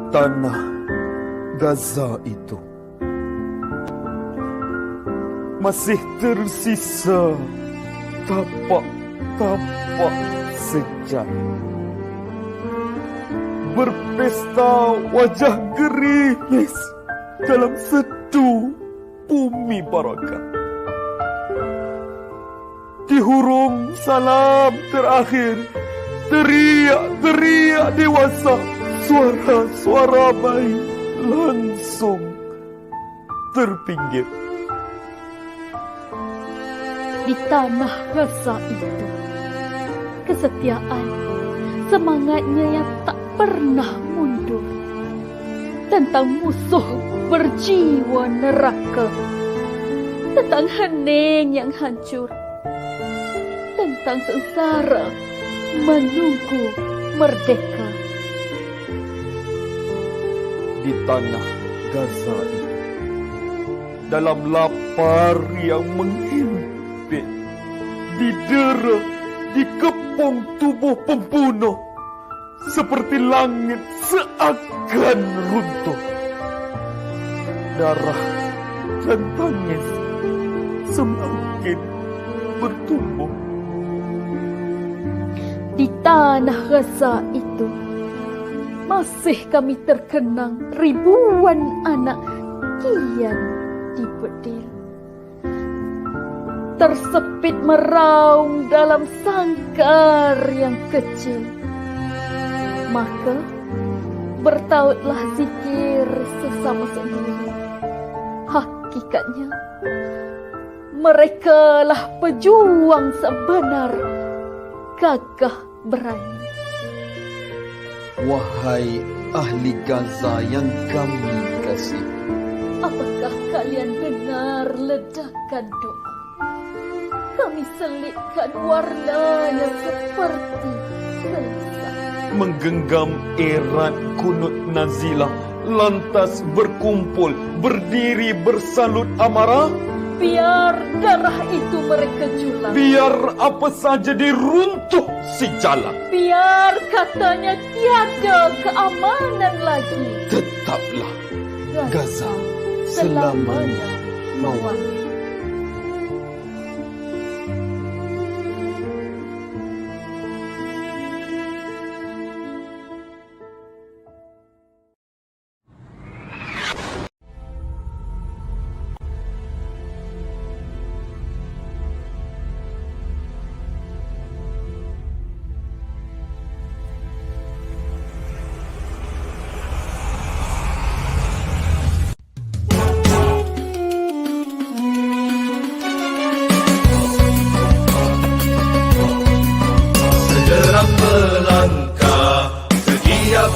tanah Gaza itu masih tersisa tapak-tapak sejarah. Berpesta wajah gerimis dalam sedu bumi barakah. Di hurung salam terakhir, teriak-teriak dewasa, suara-suara bayi langsung terpinggir. Di tanah Gaza itu, kesetiaan, semangatnya yang tak pernah mundur. Tentang musuh berjiwa neraka, tentang hening yang hancur, tentang sengsara menunggu merdeka. Di tanah Gaza itu, dalam lapar yang menghimpit, didera, dikepung tubuh pembunuh, seperti langit seakan runtuh. Darah dan tangis semakin bertumbuh. Di tanah Gaza itu, masih kami terkenang ribuan anak kian dibedil. Tersepit meraung dalam sangkar yang kecil. Maka bertautlah zikir sesama sendiri. Hakikatnya, merekalah pejuang sebenar, gagah berani. Wahai ahli Gaza yang kami kasih, apakah kalian dengar ledakan doa? Kami selipkan warnanya seperti gelisah. Menggenggam erat kunut nazilah, lantas berkumpul, berdiri bersalut amarah. Biar darah itu mereka julang, biar apa saja diruntuh si jalan, biar katanya tiada keamanan lagi, tetaplah Gaza selamanya mewakili.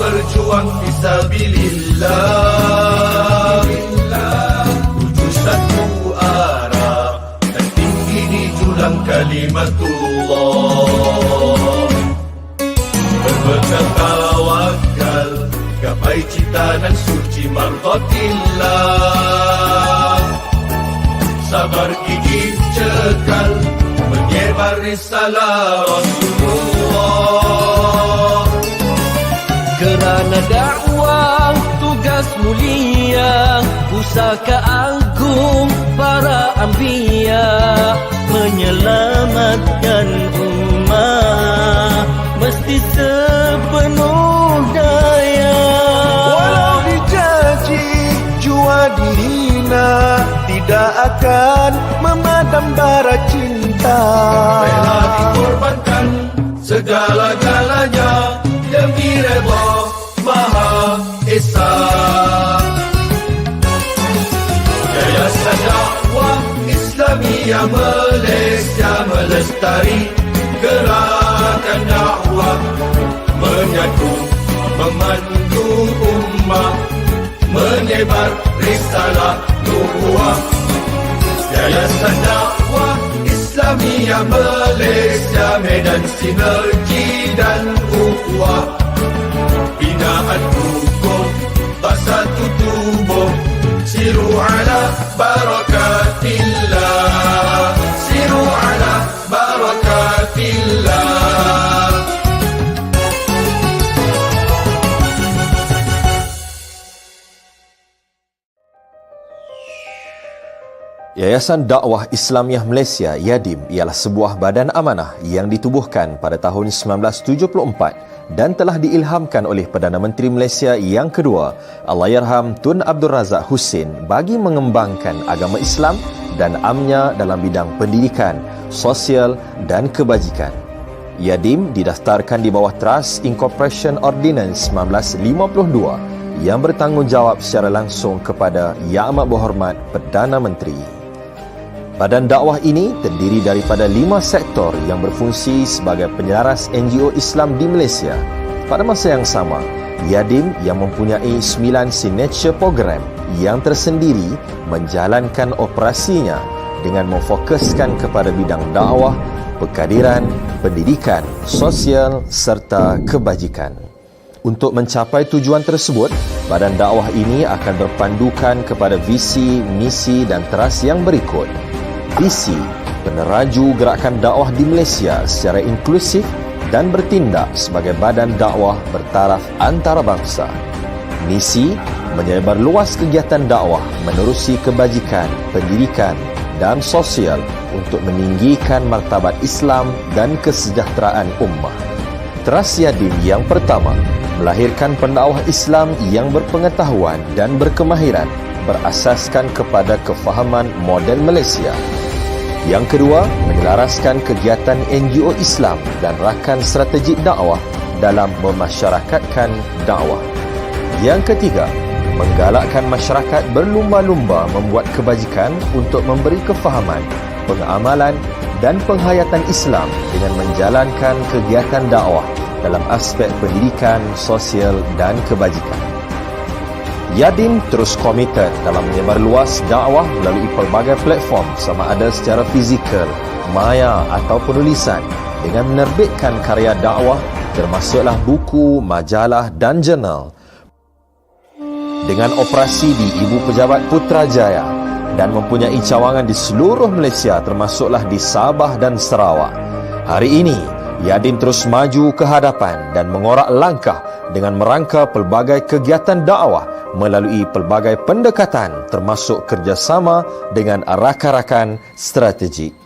berjuang fisabilillah, tuju satu arah dan tinggi di julang kalimatullah. Berpegang tawakal gapai cita dan suci mardhatillah. Sabar gigih cekal menyebar risalah Rasulullah. Kerana dakwah tugas mulia, pusaka agung para anbiya, menyelamatkan ummah mesti sepenuh daya. Walau dicaci jua dihina, tidak akan memadam bara cinta. Rela dikorbankan segala-galanya demi redha Maha Esa. Yayasan Dakwah Islamiyah Malaysia melestari gerakan dakwah, menyatu memandu ummah, menyebar risalah nubuah. Yayasan Dakwah Islamiyah Malaysia, medan sinergi dan ukhuwah, binaan hukum tak satu tubuh. Siru ala barakatillah, siru ala barakatillah. Yayasan Dakwah Islamiah Malaysia YADIM ialah sebuah badan amanah yang ditubuhkan pada tahun 1974 dan telah diilhamkan oleh Perdana Menteri Malaysia yang kedua, Allahyarham Tun Abdul Razak Husin, bagi mengembangkan agama Islam dan amnya dalam bidang pendidikan, sosial dan kebajikan. YADIM didaftarkan di bawah Trust Incorporation Ordinance 1952 yang bertanggungjawab secara langsung kepada Yang Amat Berhormat Perdana Menteri. Badan dakwah ini terdiri daripada 5 sektor yang berfungsi sebagai penyelaras NGO Islam di Malaysia. Pada masa yang sama, YADIM yang mempunyai 9 signature program yang tersendiri menjalankan operasinya dengan memfokuskan kepada bidang dakwah, pekadiran, pendidikan, sosial serta kebajikan. Untuk mencapai tujuan tersebut, badan dakwah ini akan berpandukan kepada visi, misi dan teras yang berikut. Visi, peneraju gerakan dakwah di Malaysia secara inklusif dan bertindak sebagai badan dakwah bertaraf antarabangsa. Misi, menyebar luas kegiatan dakwah menerusi kebajikan, pendidikan dan sosial untuk meninggikan martabat Islam dan kesejahteraan ummah. Teras YADIM yang pertama, melahirkan pendakwah Islam yang berpengetahuan dan berkemahiran berasaskan kepada kefahaman moden Malaysia. Yang kedua, menyelaraskan kegiatan NGO Islam dan rakan strategik dakwah dalam memasyarakatkan dakwah. Yang ketiga, menggalakkan masyarakat berlumba-lumba membuat kebajikan untuk memberi kefahaman, pengamalan dan penghayatan Islam dengan menjalankan kegiatan dakwah dalam aspek pendidikan, sosial dan kebajikan. YADIM terus komited dalam menyebar luas dakwah melalui pelbagai platform sama ada secara fizikal, maya atau penulisan dengan menerbitkan karya dakwah termasuklah buku, majalah dan jurnal. Dengan operasi di Ibu Pejabat Putrajaya dan mempunyai cawangan di seluruh Malaysia termasuklah di Sabah dan Sarawak. Hari ini, YADIM terus maju ke hadapan dan mengorak langkah dengan merangka pelbagai kegiatan dakwah melalui pelbagai pendekatan termasuk kerjasama dengan rakan-rakan strategik.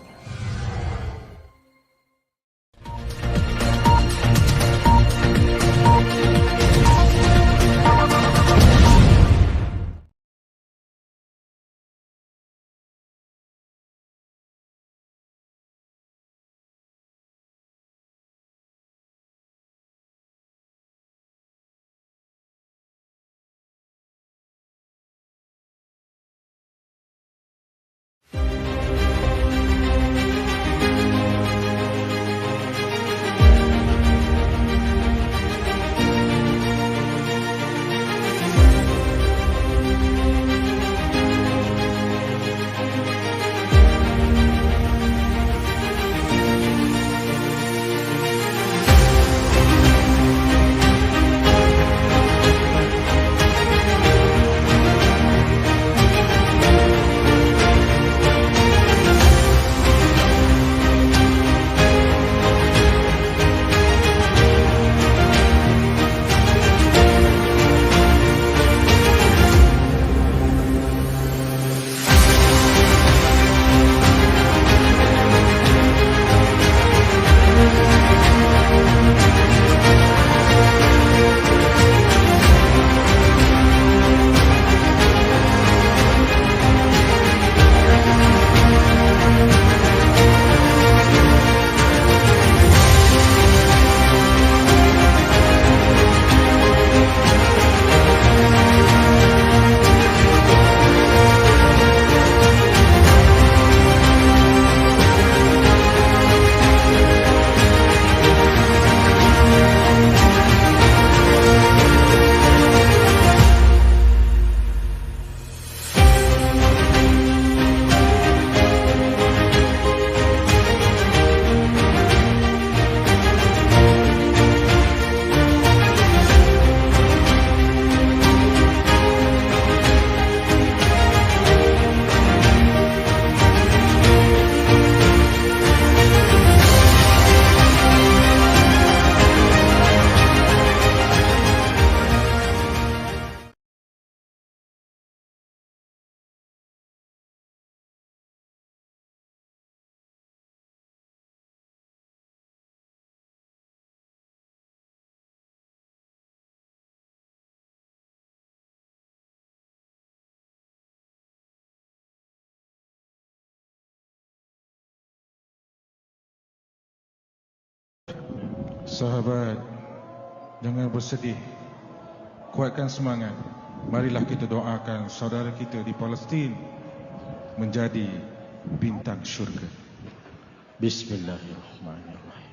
Sahabat, jangan bersedih, kuatkan semangat. Marilah kita doakan saudara kita di Palestin menjadi bintang syurga. Bismillahirrahmanirrahim.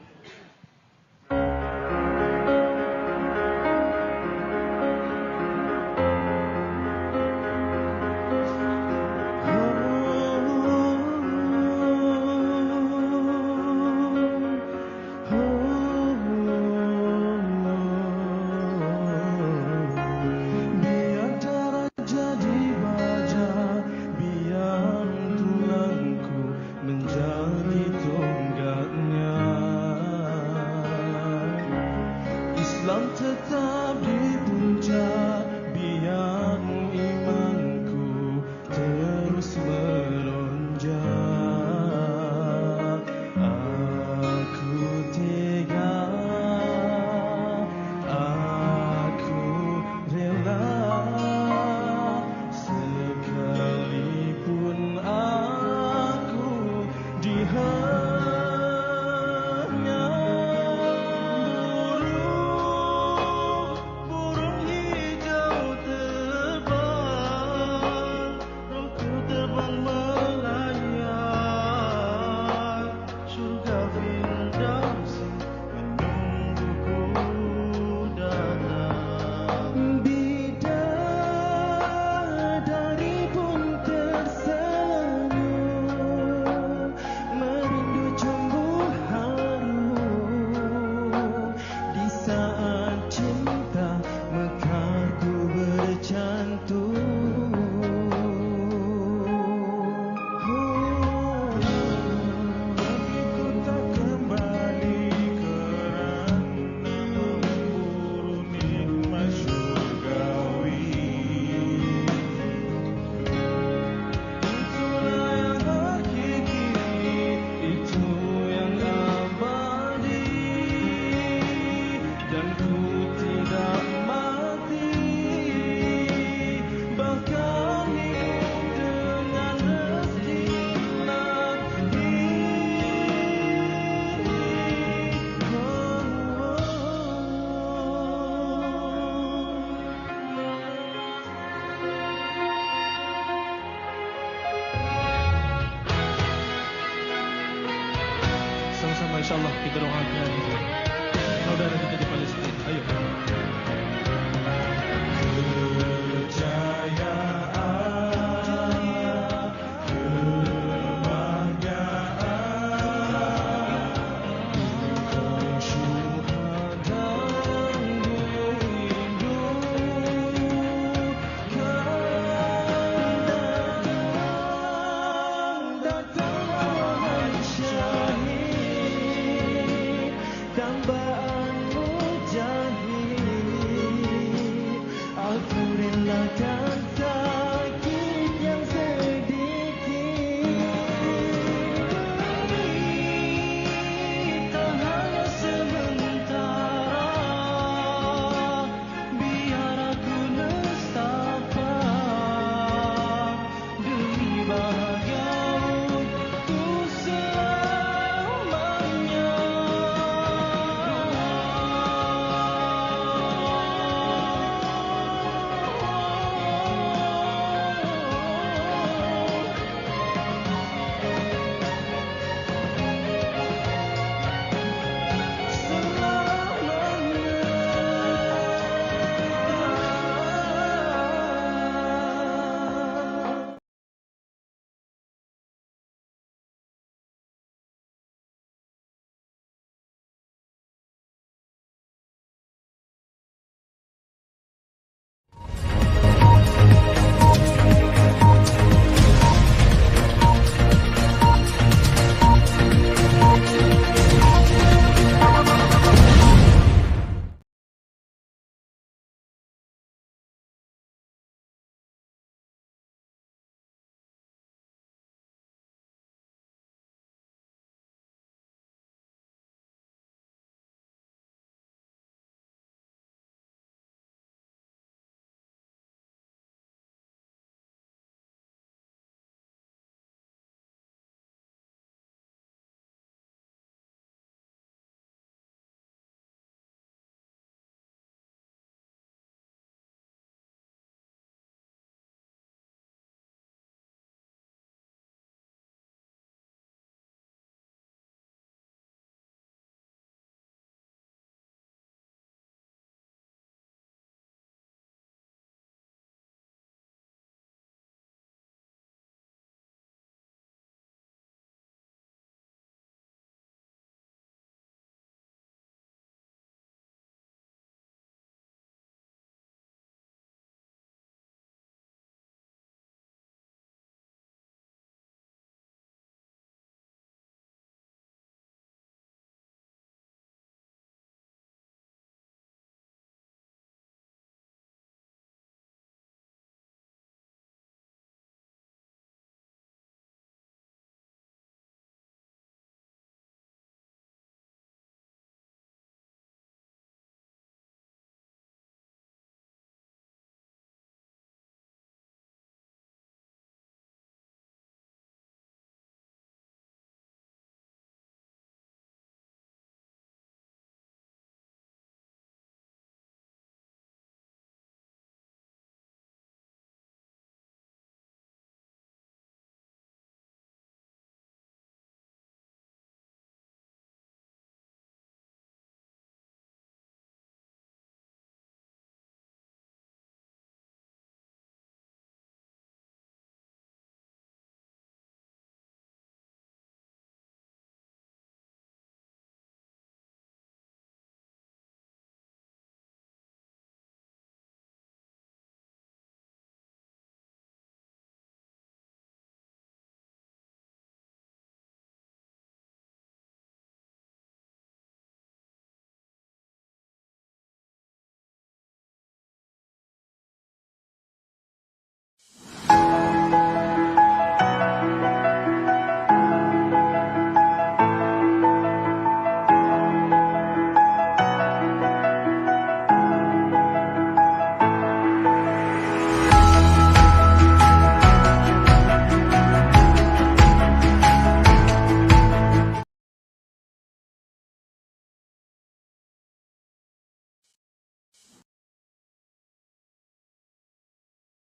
InsyaAllah kita doakan saudara kita di Palestin. Ayo. Dambaanmu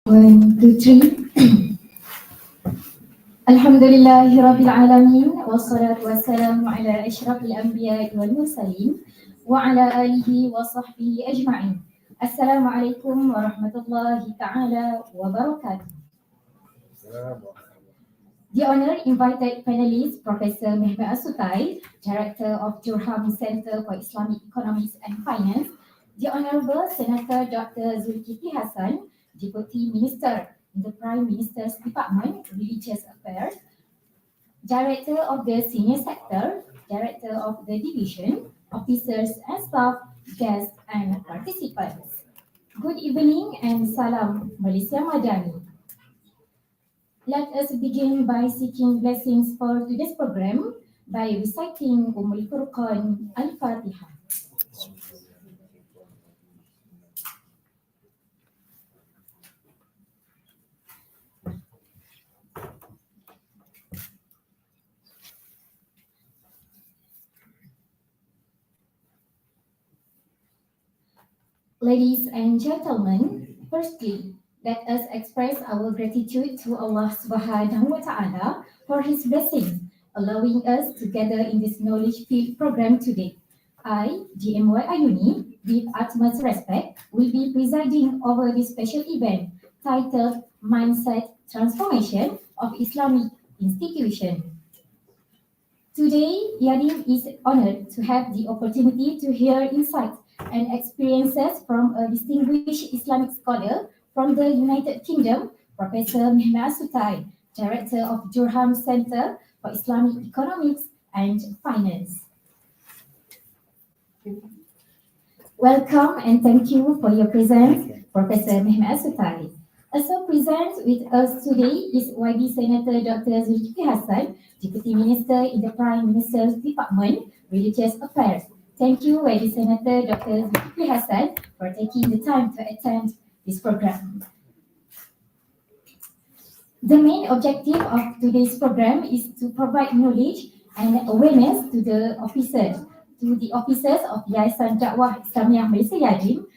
1, 2, 3. Alhamdulillahi Rabbil Alamin. Wassalatu wassalamu ala ashrafil anbiya wal mursalin wa ala alihi wa sahbihi ajma'in. Assalamualaikum warahmatullahi ta'ala wabarakatuh. The honored invited panelists, Professor MEHMET ASUTAY, Director of Durham Center for Islamic Economics and Finance, the Honorable Senator Dr. ZULKIFLI HASAN, Deputy Minister in the Prime Minister's Department, Religious Affairs, Director of the Senior Sector, Director of the Division, officers and staff, guests and participants. Good evening and salam Malaysia Madani. Let us begin by seeking blessings for today's program by reciting Ummul Furqan Al-Fatiha. Ladies and gentlemen, firstly, let us express our gratitude to Allah Subhanahu wa Ta'ala for His blessings, allowing us to gather in this knowledge-filled program today. I, GMY Ayuni, with utmost respect, will be presiding over this special event titled Mindset Transformation of Islamic Institution. Today, YADIM is honored to have the opportunity to hear insights and experiences from a distinguished Islamic scholar from the United Kingdom, Professor MEHMET ASUTAY, Director of Durham Center for Islamic Economics and Finance. Welcome and thank you for your presence, Professor MEHMET ASUTAY. Also present with us today is YB Senator Dr. ZULKIFLI HASAN, Deputy Minister in the Prime Minister's Department, Religious Affairs. Thank you, YB Senator Dr. ZULKIFLI HASAN, for taking the time to attend this program. The main objective of today's program is to provide knowledge and awareness to the officers of Yayasan Dakwah Islamiyah Malaysia YADIM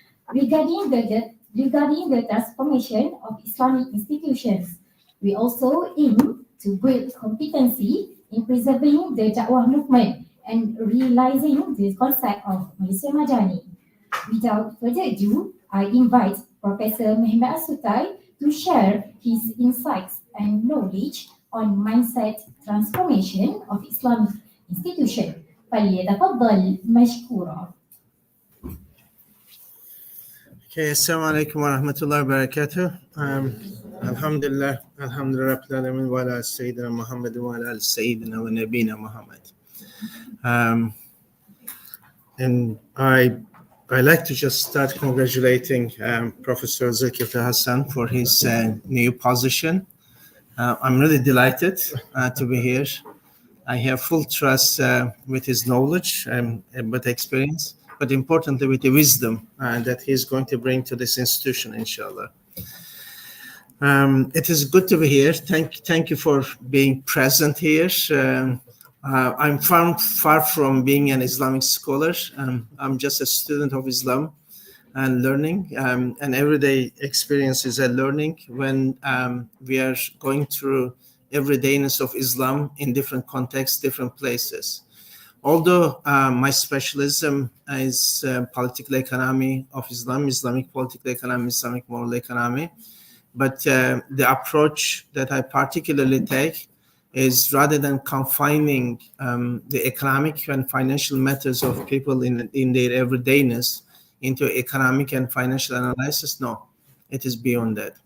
regarding the transformation of Islamic institutions. We also aim to build competency in preserving the dakwah movement and realizing the concept of Malaysia Madani. Without further ado, I invite Professor MEHMET ASUTAY to share his insights and knowledge on mindset transformation of Islamic institution. فليتفضل مشكورا. Okay, assalamu alaikum wa rahmatullahi wa barakatuh. Alhamdulillah, alhamdulillah rabbil alamin wa ala sayyidina Muhammad wa ala sayyidina wa nabina Muhammad. And I like to just start congratulating Professor ZULKIFLI HASAN for his new position. I'm really delighted to be here. I have full trust with his knowledge and with experience, but importantly with the wisdom that he's going to bring to this institution, inshallah. It is good to be here. Thank you for being present here. I'm far from being an Islamic scholar. I'm just a student of Islam and learning, and everyday experience is a learning when we are going through everydayness of Islam in different contexts, different places. Although my specialism is political economy of Islam, Islamic political economy, Islamic moral economy, but the approach that I particularly take is rather than confining the economic and financial matters of people in their everydayness into economic and financial analysis, no, it is beyond that.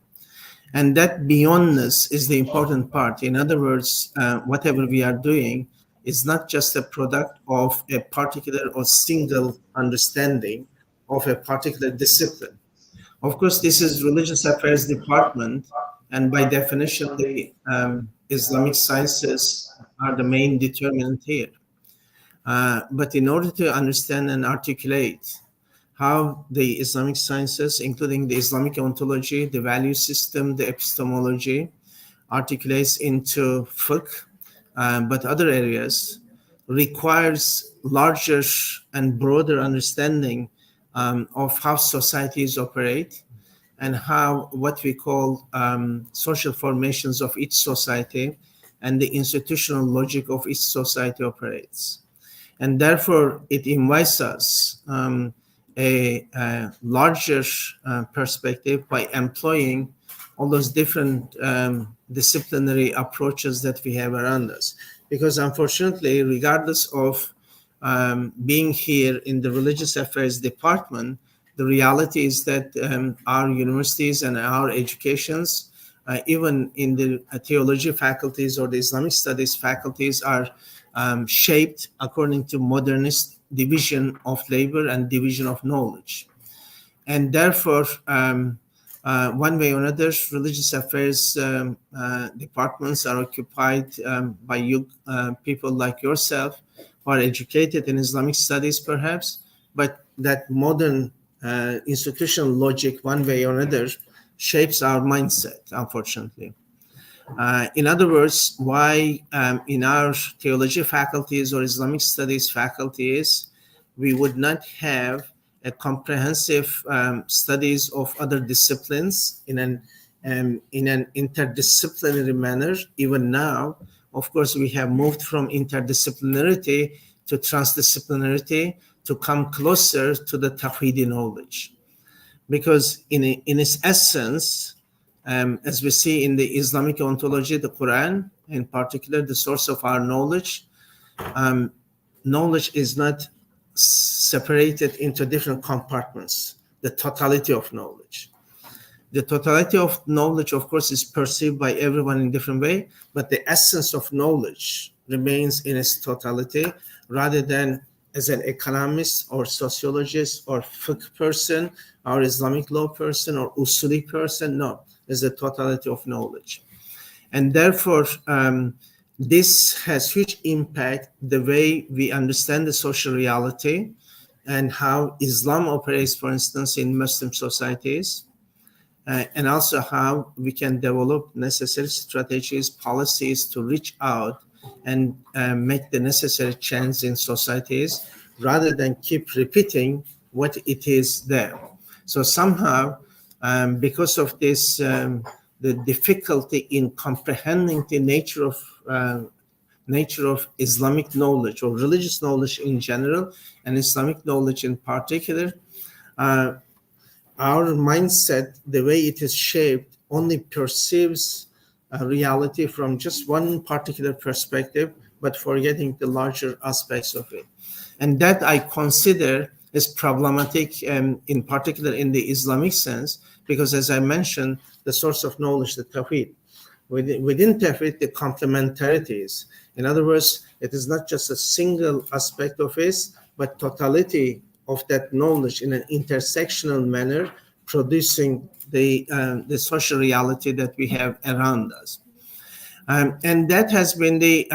And that beyondness is the important part. In other words, whatever we are doing is not just a product of a particular or single understanding of a particular discipline. Of course, this is religious affairs department, and by definition, the Islamic sciences are the main determinant here. But in order to understand and articulate how the Islamic sciences, including the Islamic ontology, the value system, the epistemology, articulates into fiqh, but other areas, requires larger and broader understanding of how societies operate and how what we call social formations of each society and the institutional logic of each society operates. And therefore, it invites us a larger perspective by employing all those different disciplinary approaches that we have around us. Because unfortunately, regardless of being here in the religious affairs department, the reality is that our universities and our educations, even in the theology faculties or the Islamic studies faculties, are shaped according to modernist division of labor and division of knowledge. And therefore, one way or another, religious affairs departments are occupied by you people like yourself, who are educated in Islamic studies perhaps, but that modern institutional logic, one way or another, shapes our mindset, unfortunately. In other words, why in our theology faculties or Islamic studies faculties, we would not have a comprehensive studies of other disciplines in an interdisciplinary manner. Even now, of course, we have moved from interdisciplinarity to transdisciplinarity to come closer to the Tawhidi knowledge. Because in its essence, as we see in the Islamic ontology, the Quran, in particular, the source of our knowledge, knowledge is not separated into different compartments, the totality of knowledge. The totality of knowledge, of course, is perceived by everyone in different way, but the essence of knowledge remains in its totality, rather than as an economist or sociologist or fiqh person or Islamic law person or usuli person. No, it's the totality of knowledge. And therefore, this has huge impact the way we understand the social reality and how Islam operates, for instance, in Muslim societies, and also how we can develop necessary strategies, policies to reach out and make the necessary change in societies, rather than keep repeating what it is there. So somehow, because of this, the difficulty in comprehending the nature of Islamic knowledge or religious knowledge in general and Islamic knowledge in particular, our mindset, the way it is shaped, only perceives reality from just one particular perspective, but forgetting the larger aspects of it. And that I consider is problematic, in particular in the Islamic sense, because as I mentioned, the source of knowledge, the Tawhid. Within Tawhid, the complementarities. In other words, it is not just a single aspect of it, but totality of that knowledge in an intersectional manner, producing the social reality that we have around us. And that has been the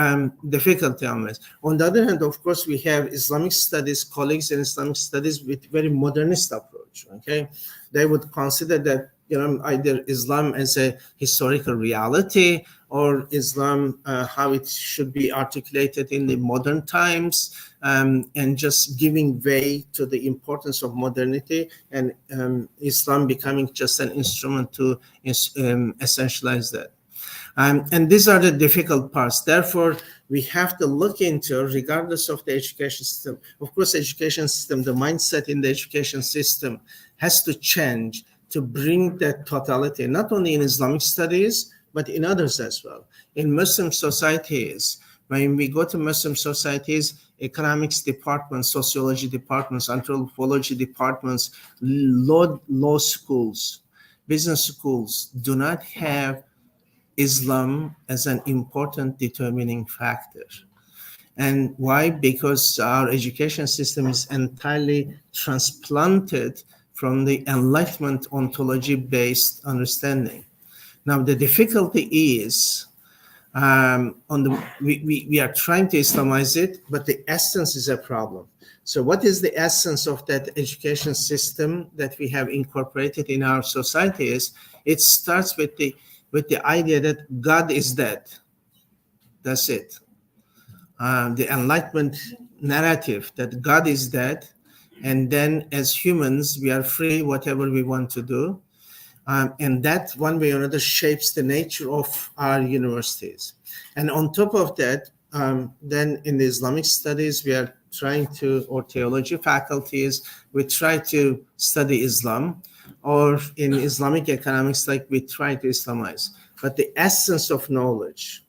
difficulty on this. On the other hand, of course, we have Islamic studies, colleagues in Islamic studies with very modernist approach, okay? They would consider that, either Islam as a historical reality or Islam, how it should be articulated in the modern times, and just giving way to the importance of modernity and Islam becoming just an instrument to essentialize that. And these are the difficult parts. Therefore, we have to look into, regardless of the education system, of course, education system, the mindset in the education system has to change to bring that totality, not only in Islamic studies, but in others as well. In Muslim societies, when we go to Muslim societies, economics departments, sociology departments, anthropology departments, law schools, business schools do not have Islam as an important determining factor. And why? Because our education system is entirely transplanted from the Enlightenment ontology-based understanding. Now, the difficulty is, we are trying to Islamize it, but the essence is a problem. So what is the essence of that education system that we have incorporated in our societies? It starts with the idea that God is dead. That's it. The Enlightenment narrative that God is dead, and then as humans, we are free, whatever we want to do. And that one way or another shapes the nature of our universities. And on top of that, then in the Islamic studies, we are trying to, or theology faculties, we try to study Islam, or in Islamic economics, like we try to Islamize. But the essence of knowledge,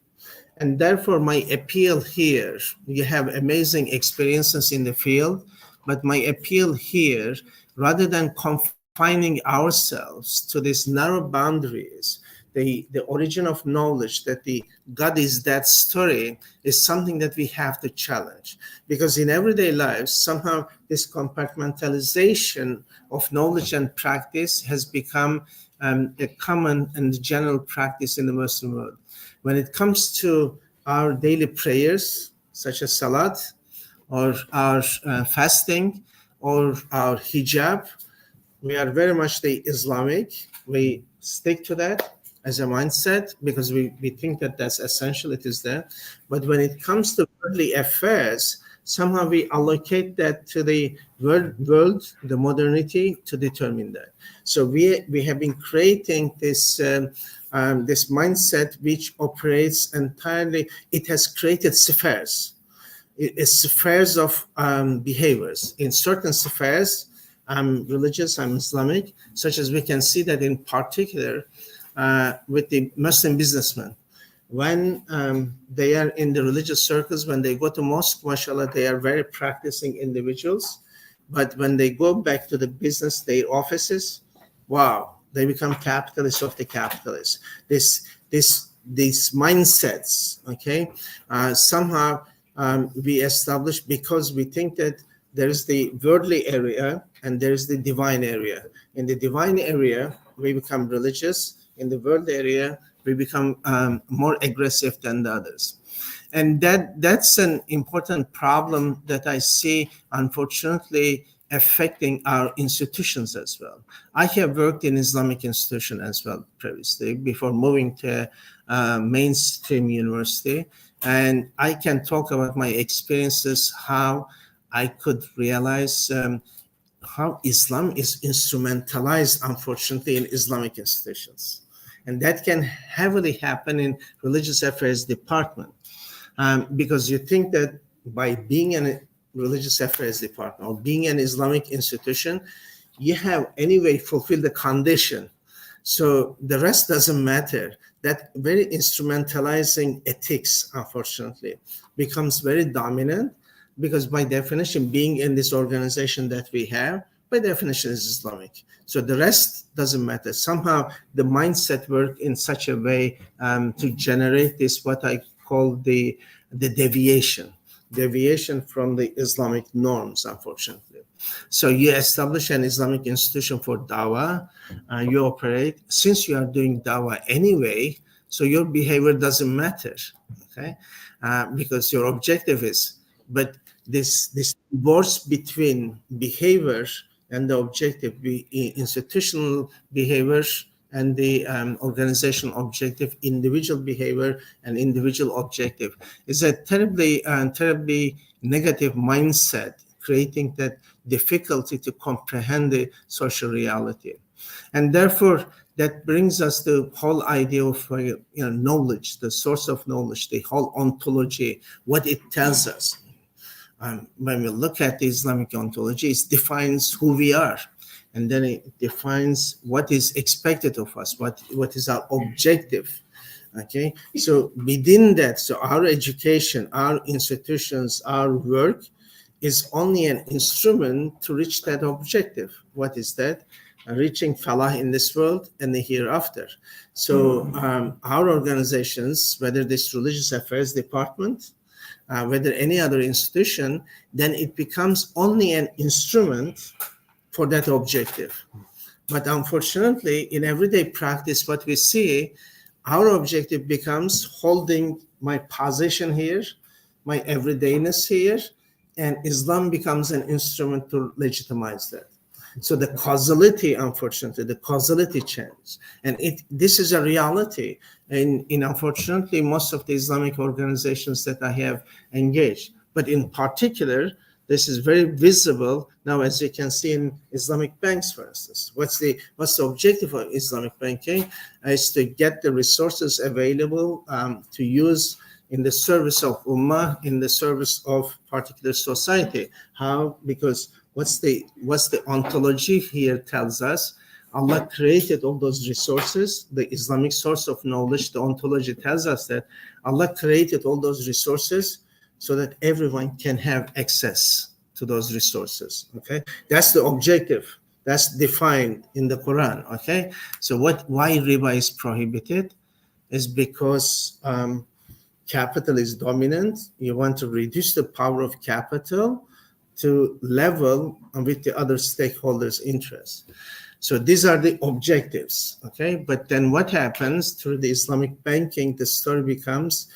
and therefore my appeal here, you have amazing experiences in the field, but my appeal here, rather than confining ourselves to these narrow boundaries, the origin of knowledge, that the God is that story, is something that we have to challenge. Because in everyday life, somehow this compartmentalization of knowledge and practice has become a common and general practice in the Muslim world. When it comes to our daily prayers, such as salat, or our fasting, or our hijab, we are very much the Islamic. We stick to that as a mindset because we think that that's essential, it is there. But when it comes to worldly affairs, somehow we allocate that to the world, the modernity, to determine that. So we have been creating this this mindset which operates entirely, it has created spheres. It's spheres of behaviors. In certain spheres, I'm religious, I'm Islamic, such as we can see that in particular with the Muslim businessmen. When they are in the religious circles, when they go to mosque, mashallah, they are very practicing individuals. But when they go back to the business, their offices, wow, they become capitalists of the capitalists. These mindsets, okay, somehow we establish, because we think that there is the worldly area and there is the divine area. In the divine area, we become religious. In the world area, we become more aggressive than the others. And that's an important problem that I see, unfortunately, affecting our institutions as well. I have worked in Islamic institution as well previously, before moving to mainstream university. And I can talk about my experiences, how I could realize how Islam is instrumentalized, unfortunately, in Islamic institutions. And that can heavily happen in religious affairs department, because you think that by being in religious affairs department or being an Islamic institution, you have anyway fulfilled the condition. So the rest doesn't matter. That very instrumentalizing ethics, unfortunately, becomes very dominant, because by definition, being in this organization that we have, by definition is Islamic. So the rest doesn't matter. Somehow the mindset work in such a way to generate this, what I call the deviation from the Islamic norms, unfortunately. So you establish an Islamic institution for dawah, you operate, since you are doing dawah anyway, so your behavior doesn't matter, okay? Because your objective is, but this divorce between behavior and the objective, institutional behavior and the organizational objective, individual behavior and individual objective, is a terribly negative mindset, creating that difficulty to comprehend the social reality. And therefore, that brings us the whole idea of knowledge, the source of knowledge, the whole ontology, what it tells us. When we look at the Islamic ontology, it defines who we are. And then it defines what is expected of us, what is our objective, okay? So within that, so our education, our institutions, our work is only an instrument to reach that objective. What is that? Reaching falah in this world and the hereafter. So our organizations, whether this religious affairs department, whether any other institution, then it becomes only an instrument for that objective. But unfortunately, in everyday practice, what we see, our objective becomes holding my position here, my everydayness here, and Islam becomes an instrument to legitimize that. So the causality, unfortunately, the causality changes. And this is a reality in unfortunately, most of the Islamic organizations that I have engaged. But in particular, This is very visible now, as you can see in Islamic banks, for instance. What's the objective of Islamic banking? Is to get the resources available to use in the service of ummah, in the service of particular society. How? Because what's the ontology here tells us? Allah created all those resources. The Islamic source of knowledge, the ontology, tells us that Allah created all those resources so that everyone can have access to those resources. Okay, that's the objective. That's defined in the Quran. Okay, so why riba is prohibited is because capital is dominant. You want to reduce the power of capital to level with the other stakeholders' interests. So these are the objectives, okay? But then what happens through the Islamic banking, the story becomes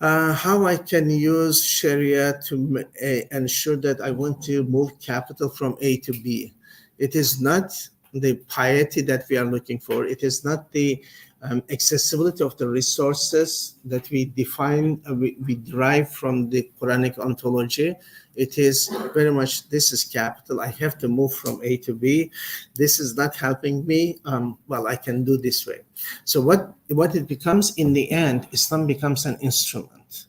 how I can use Sharia to ensure that I want to move capital from A to B. It is not the piety that we are looking for. It is not the accessibility of the resources that we define, we derive from the Quranic ontology. It is very much, this is capital. I have to move from A to B. This is not helping me. Well, I can do this way. So what it becomes in the end, Islam becomes an instrument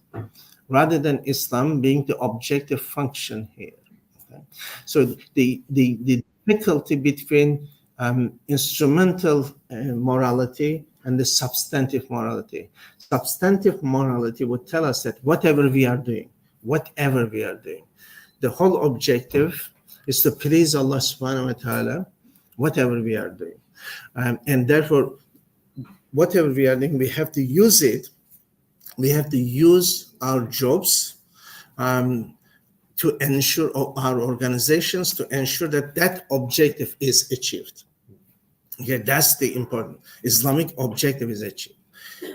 rather than Islam being the objective function here. Okay? So the difficulty between instrumental morality and the substantive morality. Substantive morality would tell us that whatever we are doing, the whole objective is to please Allah subhanahu wa ta'ala, whatever we are doing. And therefore, whatever we are doing, we have to use it. We have to use our jobs to ensure, our organizations to ensure that that objective is achieved. Okay, that's the important. Islamic objective is achieved.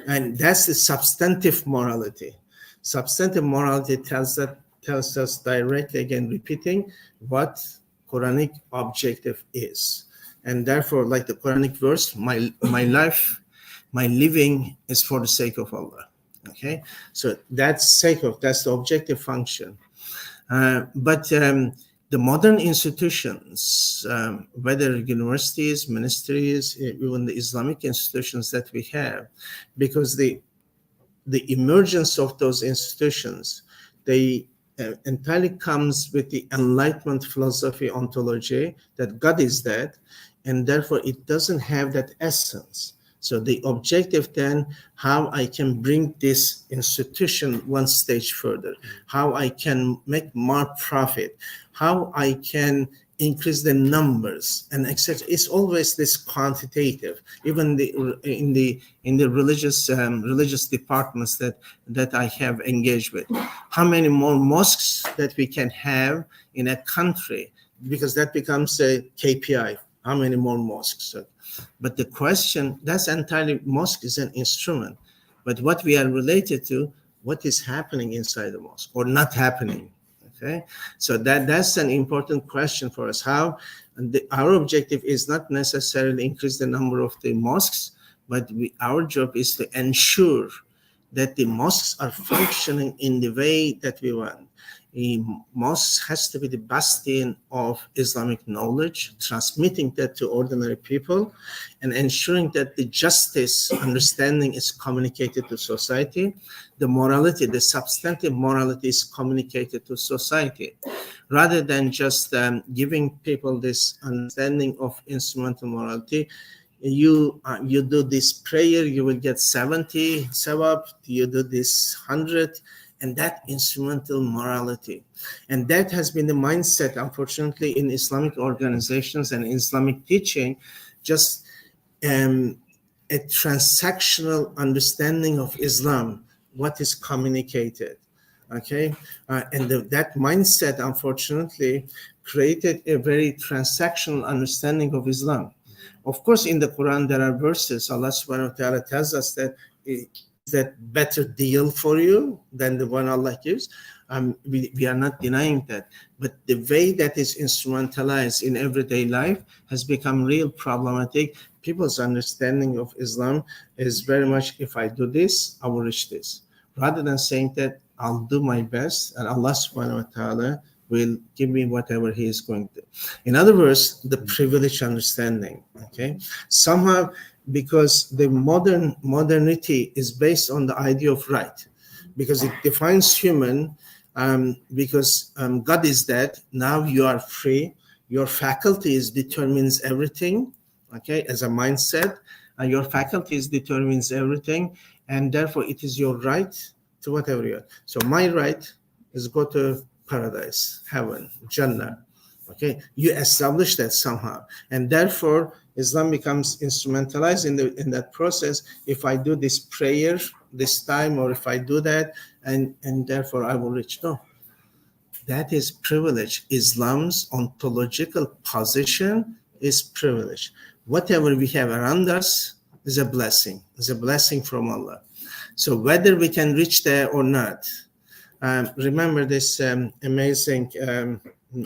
And that's the substantive morality. Substantive morality tells us directly, again, repeating what Quranic objective is. And therefore, like the Quranic verse, my life, my living is for the sake of Allah. Okay, so that's the objective function. But the modern institutions, whether universities, ministries, even the Islamic institutions that we have, because the emergence of those institutions, they entirely comes with the Enlightenment philosophy ontology that God is that, and therefore it doesn't have that essence. So the objective then, how I can bring this institution one stage further, how I can make more profit, how I can increase the numbers, and etc. It's always this quantitative. Even in the religious departments that I have engaged with, how many more mosques that we can have in a country, because that becomes a KPI. How many more mosques? But the question, that's entirely, mosque is an instrument. But what we are related to, what is happening inside the mosque or not happening, okay? So that's an important question for us. How our objective is not necessarily increase the number of the mosques, but our job is to ensure that the mosques are functioning in the way that we want. A mosque has to be the bastion of Islamic knowledge, transmitting that to ordinary people and ensuring that the justice understanding is communicated to society. The morality, the substantive morality is communicated to society, rather than just giving people this understanding of instrumental morality. You do this prayer, you will get 70 sawab. You do this 100. And that instrumental morality. And that has been the mindset, unfortunately, in Islamic organizations and Islamic teaching, just a transactional understanding of Islam, what is communicated, okay? And that mindset, unfortunately, created a very transactional understanding of Islam. Of course, in the Quran, there are verses, Allah subhanahu wa ta'ala tells us that that better deal for you than the one Allah gives. We are not denying that, but the way that is instrumentalized in everyday life has become real problematic. People's understanding of Islam is very much, if I do this, I will reach this, rather than saying that I'll do my best and Allah subhanahu wa ta'ala will give me whatever he is going to. In other words, the privileged understanding, okay? Somehow, because the modernity is based on the idea of right, because it defines human, because God is that, now you are free, your faculties determines everything, okay, as a mindset, and your faculties determines everything, and therefore it is your right to whatever you are. So my right is go to paradise, heaven, Jannah. Okay, you establish that somehow, and therefore Islam becomes instrumentalized in that process. If I do this prayer this time, or if I do that, and therefore I will reach. No, that is privilege. Islam's ontological position is privilege. Whatever we have around us is a blessing. Is a blessing from Allah. So whether we can reach there or not. Remember this amazing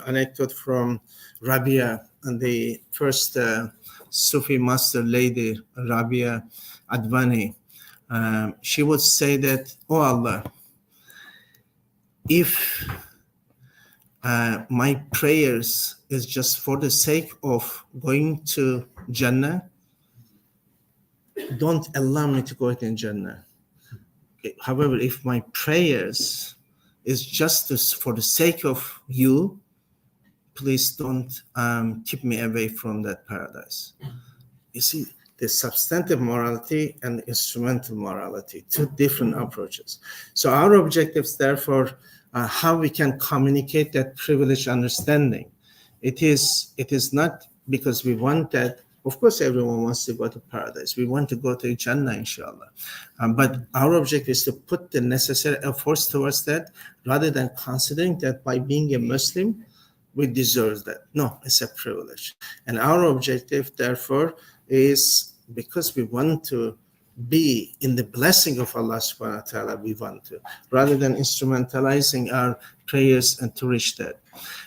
anecdote from Rabia, and the first Sufi master lady, Rabia Advani. She would say that, oh Allah, if my prayers is just for the sake of going to Jannah, don't allow me to go to Jannah. Okay. However, if my prayers is just for the sake of you, please don't keep me away from that paradise. You see, the substantive morality and instrumental morality, two different approaches. So our objectives, therefore, how we can communicate that privileged understanding. It is not because we want that. Of course, everyone wants to go to paradise. We want to go to Jannah, inshallah. But our objective is to put the necessary efforts towards that, rather than considering that by being a Muslim, we deserve that. No, it's a privilege. And our objective, therefore, is because we want to be in the blessing of Allah subhanahu wa ta'ala, we want to, rather than instrumentalizing our prayers and to reach that.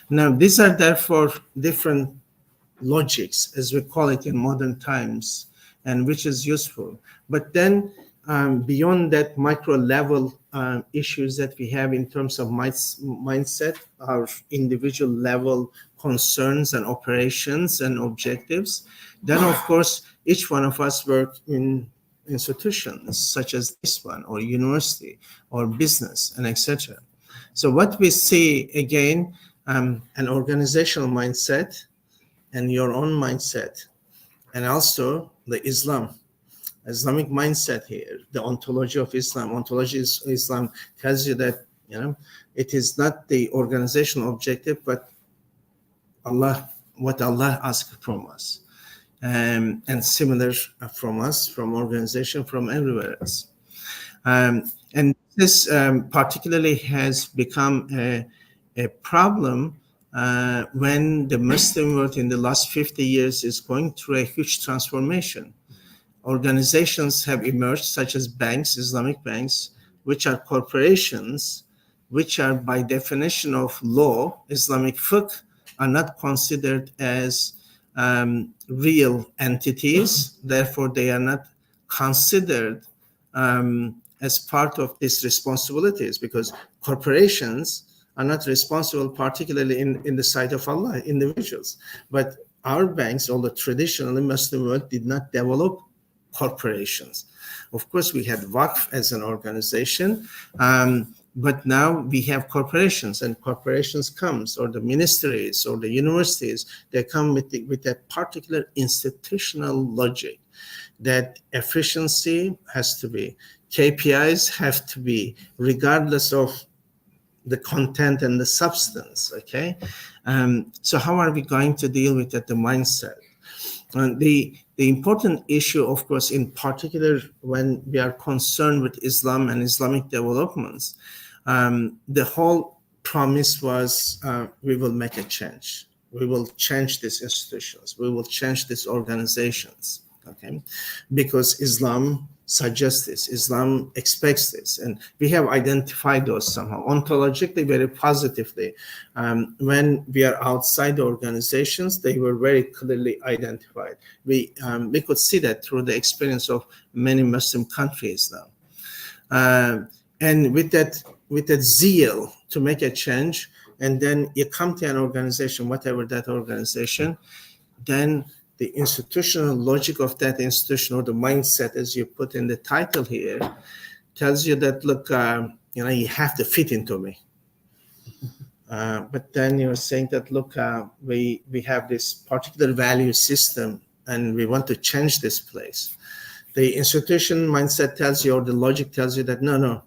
Now, these are therefore different logics, as we call it in modern times, and which is useful. But then beyond that micro level issues that we have in terms of mindset, our individual level concerns and operations and objectives, then of course each one of us work in institutions such as this one, or university, or business, and etc. So what we see again, an organizational mindset and your own mindset, and also the Islamic mindset here, the ontology of Islam. Ontology of Islam tells you that, it is not the organizational objective, but what Allah asks from us, and similar from us, from organization, from everywhere else. And this particularly has become a problem when the Muslim world in the last 50 years is going through a huge transformation. Organizations have emerged, such as banks, Islamic banks, which are corporations, which are by definition of law, Islamic fiqh, are not considered as real entities. Therefore, they are not considered as part of these responsibilities, because corporations are not responsible, particularly in the sight of Allah, individuals. But our banks, although traditionally Muslim world did not develop corporations. Of course, we had Waqf as an organization, but now we have corporations, and corporations comes, or the ministries or the universities, they come with a particular institutional logic that efficiency has to be, KPIs have to be, regardless of the content and the substance, okay? So how are we going to deal with that, the mindset? The important issue, of course, in particular when we are concerned with Islam and Islamic developments, the whole promise was we will make a change. We will change these institutions. We will change these organizations, okay? Because Islam suggests this, Islam expects this, and we have identified those somehow, ontologically, very positively. When we are outside the organizations, they were very clearly identified. We could see that through the experience of many Muslim countries now. And with that zeal to make a change, and then you come to an organization, whatever that organization, then the institutional logic of that institution, or the mindset, as you put in the title here, tells you that, look, you have to fit into me. But then you're saying that, look, we have this particular value system and we want to change this place. The institution mindset tells you, or the logic tells you that, no,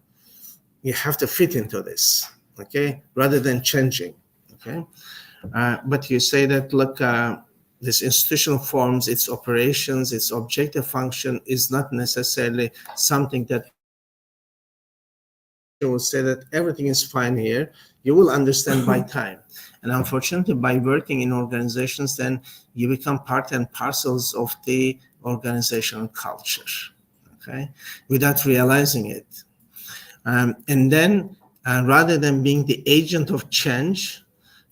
you have to fit into this, okay, rather than changing, okay? But you say that, look, this institutional forms, its operations, its objective function is not necessarily something that you will say that everything is fine here. You will understand by time. And unfortunately, by working in organizations, then you become part and parcels of the organizational culture, okay, without realizing it. And then rather than being the agent of change,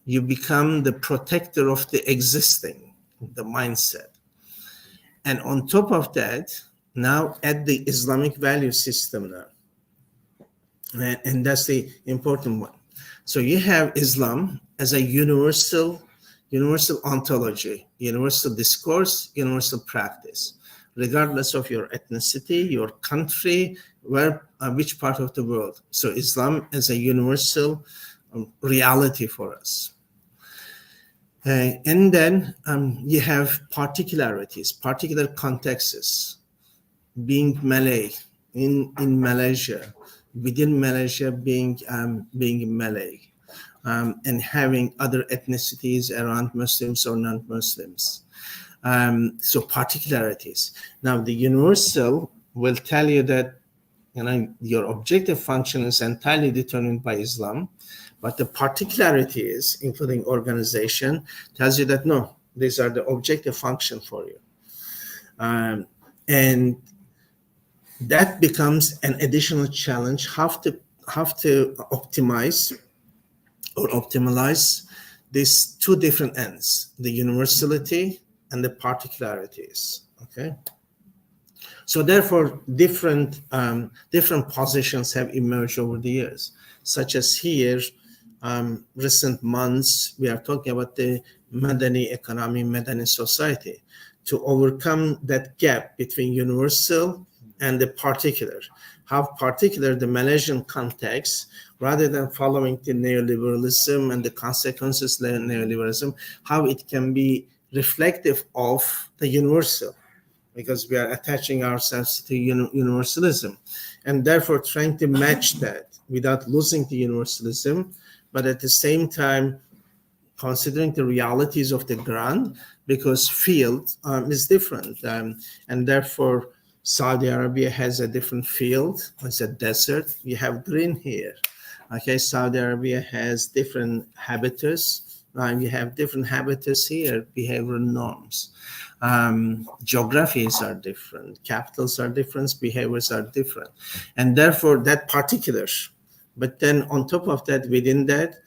you become the protector of the existing, the mindset. And on top of that, now add the Islamic value system now. And that's the important one. So you have Islam as a universal ontology, universal discourse, universal practice, regardless of your ethnicity, your country, which part of the world. So Islam is a universal reality for us. And then you have particularities, particular contexts, being Malay in Malaysia, within Malaysia being Malay, and having other ethnicities around Muslims or non-Muslims. So particularities. Now the universal will tell you that your objective function is entirely determined by Islam, but the particularities, including organization, tells you that no, these are the objective function for you. And that becomes an additional challenge, how to optimize or optimalize these two different ends, the universality and the particularities, okay? So therefore, different positions have emerged over the years, such as here, recent months, we are talking about the Madani economy, Madani society, to overcome that gap between universal and the particular. How particular the Malaysian context, rather than following the neoliberalism and the consequences of neoliberalism, how it can be reflective of the universal, because we are attaching ourselves to universalism, and therefore trying to match that without losing the universalism, but at the same time considering the realities of the ground, because field is different, and therefore Saudi Arabia has a different field. It's a desert. You have green here. Okay, Saudi Arabia has different habitus. You have different habitus here, behavioral norms. Geographies are different. Capitals are different. Behaviors are different. And therefore, that particular. But then on top of that, within that,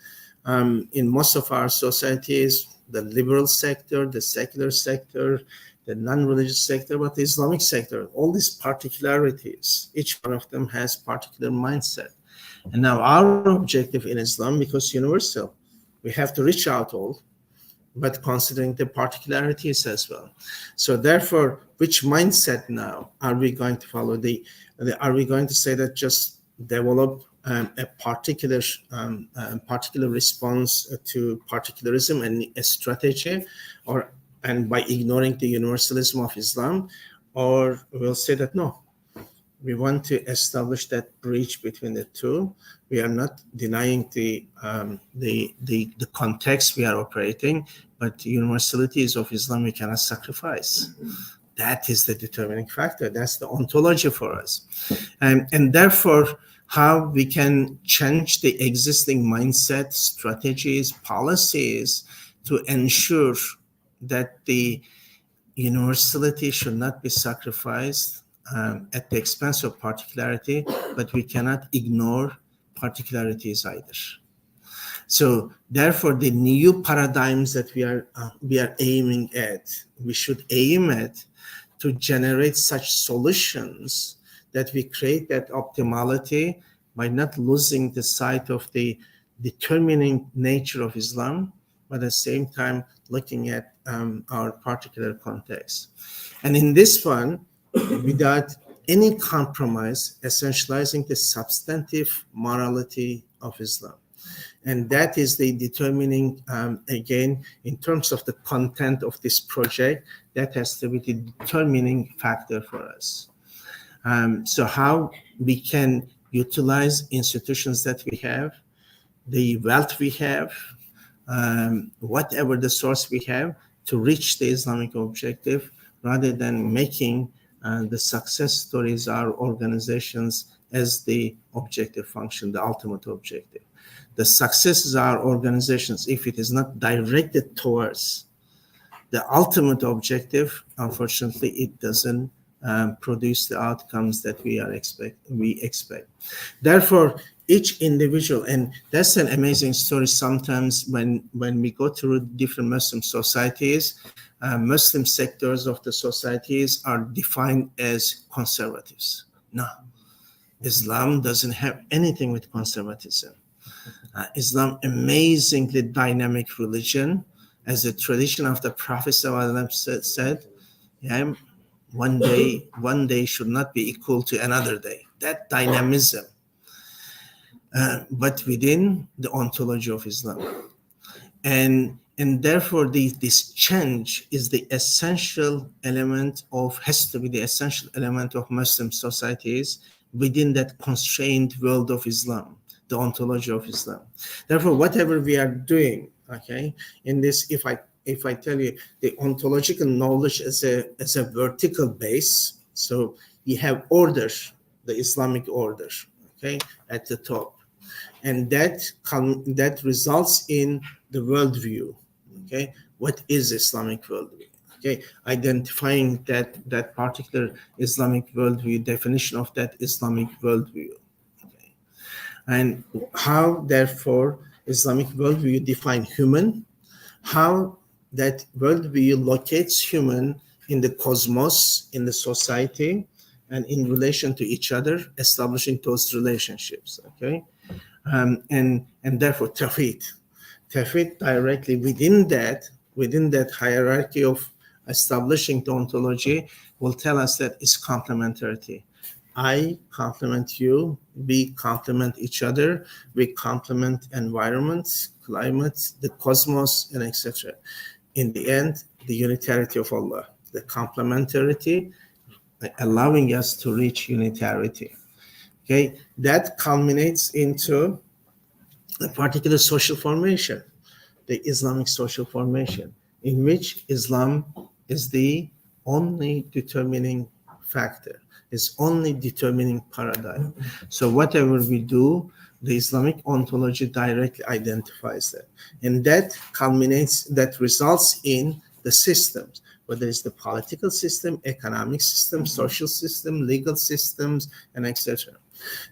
in most of our societies, the liberal sector, the secular sector, the non-religious sector, but the Islamic sector, all these particularities, each one of them has particular mindset. And now our objective in Islam, because universal, we have to reach out all, but considering the particularities as well. So therefore, which mindset now are we going to follow? Are we going to say that just develop a particular response to particularism and a strategy, and by ignoring the universalism of Islam, or we'll say that no, we want to establish that bridge between the two. We are not denying the context we are operating, but the universalities of Islam we cannot sacrifice. That is the determining factor. That's the ontology for us, and therefore how we can change the existing mindset, strategies, policies to ensure that the universality should not be sacrificed at the expense of particularity, but we cannot ignore particularities either. So therefore, the new paradigms that we are aiming at, we should aim at to generate such solutions that we create that optimality by not losing the sight of the determining nature of Islam, but at the same time looking at our particular context. And in this one, without any compromise, essentializing the substantive morality of Islam. And that is the determining, again, in terms of the content of this project, that has to be the determining factor for us. So how we can utilize institutions that we have, the wealth we have, whatever the source we have, to reach the Islamic objective, rather than making the success stories, our organizations, as the objective function, the ultimate objective. The successes are organizations, if it is not directed towards the ultimate objective, unfortunately, it doesn't produce the outcomes that we expect. Therefore, each individual, and that's an amazing story sometimes when we go through different Muslim societies, Muslim sectors of the societies are defined as conservatives. No, Islam doesn't have anything with conservatism. Islam, amazingly dynamic religion, as the tradition of the Prophet said, one day should not be equal to another day. That dynamism, but within the ontology of Islam, and therefore this change is the essential element has to be the essential element of Muslim societies within that constrained world of Islam, the ontology of Islam. Therefore, whatever we are doing, okay, in this, if I tell you the ontological knowledge as a vertical base, so you have order, the Islamic order, okay, at the top, and that results in the worldview, okay. What is Islamic worldview? Okay, identifying that particular Islamic worldview, definition of that Islamic worldview, okay, and how therefore Islamic worldview define human, how that worldview locates human in the cosmos, in the society, and in relation to each other, establishing those relationships, okay, and therefore Tawhid directly within that hierarchy of establishing the ontology will tell us that it's complementarity. I complement you, we complement each other, we complement environments, climate, the cosmos, and etc. In the end, the unitarity of Allah, the complementarity, allowing us to reach unitarity. Okay, that culminates into a particular social formation, the Islamic social formation, in which Islam is the only determining factor, is only determining paradigm. So whatever we do, the Islamic ontology directly identifies that. And that culminates, that results in the systems, whether it's the political system, economic system, social system, legal systems, and etc.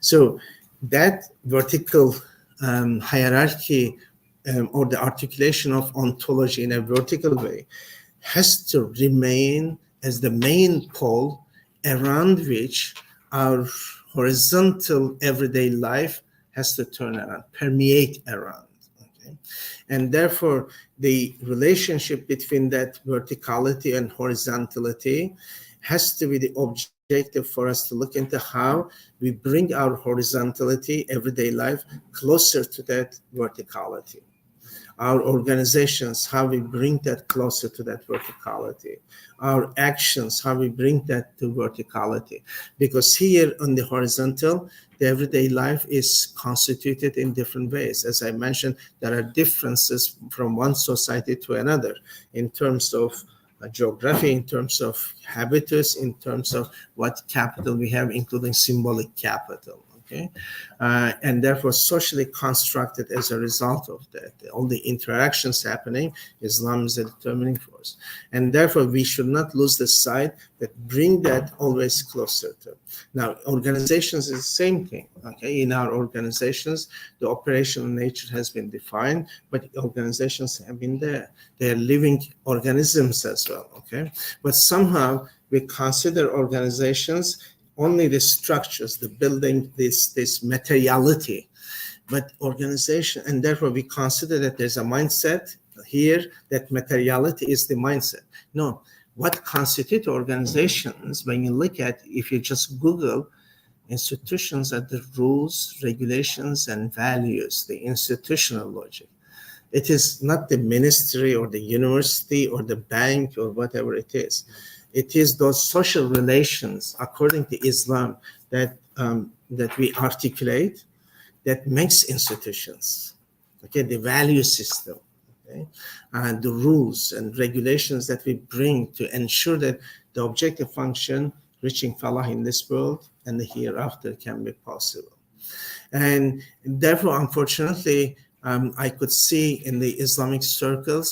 So that vertical hierarchy or the articulation of ontology in a vertical way has to remain as the main pole around which our horizontal everyday life has to turn around, permeate around. Okay? And therefore, the relationship between that verticality and horizontality has to be the objective for us to look into how we bring our horizontality, everyday life, closer to that verticality. Our organizations, how we bring that closer to that verticality. Our actions, how we bring that to verticality. Because here on the horizontal, the everyday life is constituted in different ways. As I mentioned, there are differences from one society to another in terms of geography, in terms of habitus, in terms of what capital we have, including symbolic capital. Okay, and therefore socially constructed as a result of that. All the interactions happening, Islam is a determining force. And therefore we should not lose the sight that bring that always closer to. Now, organizations is the same thing, okay? In our organizations, the operational nature has been defined, but organizations have been there. They are living organisms as well, okay? But somehow we consider organizations only the structures, the building, this materiality. But organization, and therefore we consider that there's a mindset here that materiality is the mindset. No, what constitutes organizations, when you look at, if you just Google, institutions are the rules, regulations, and values, the institutional logic. It is not the ministry or the university or the bank or whatever it is. It is those social relations, according to Islam, that that we articulate, that makes institutions. Okay, the value system, okay, and the rules and regulations that we bring to ensure that the objective function, reaching Falah in this world and the hereafter, can be possible. And therefore, unfortunately, I could see in the Islamic circles,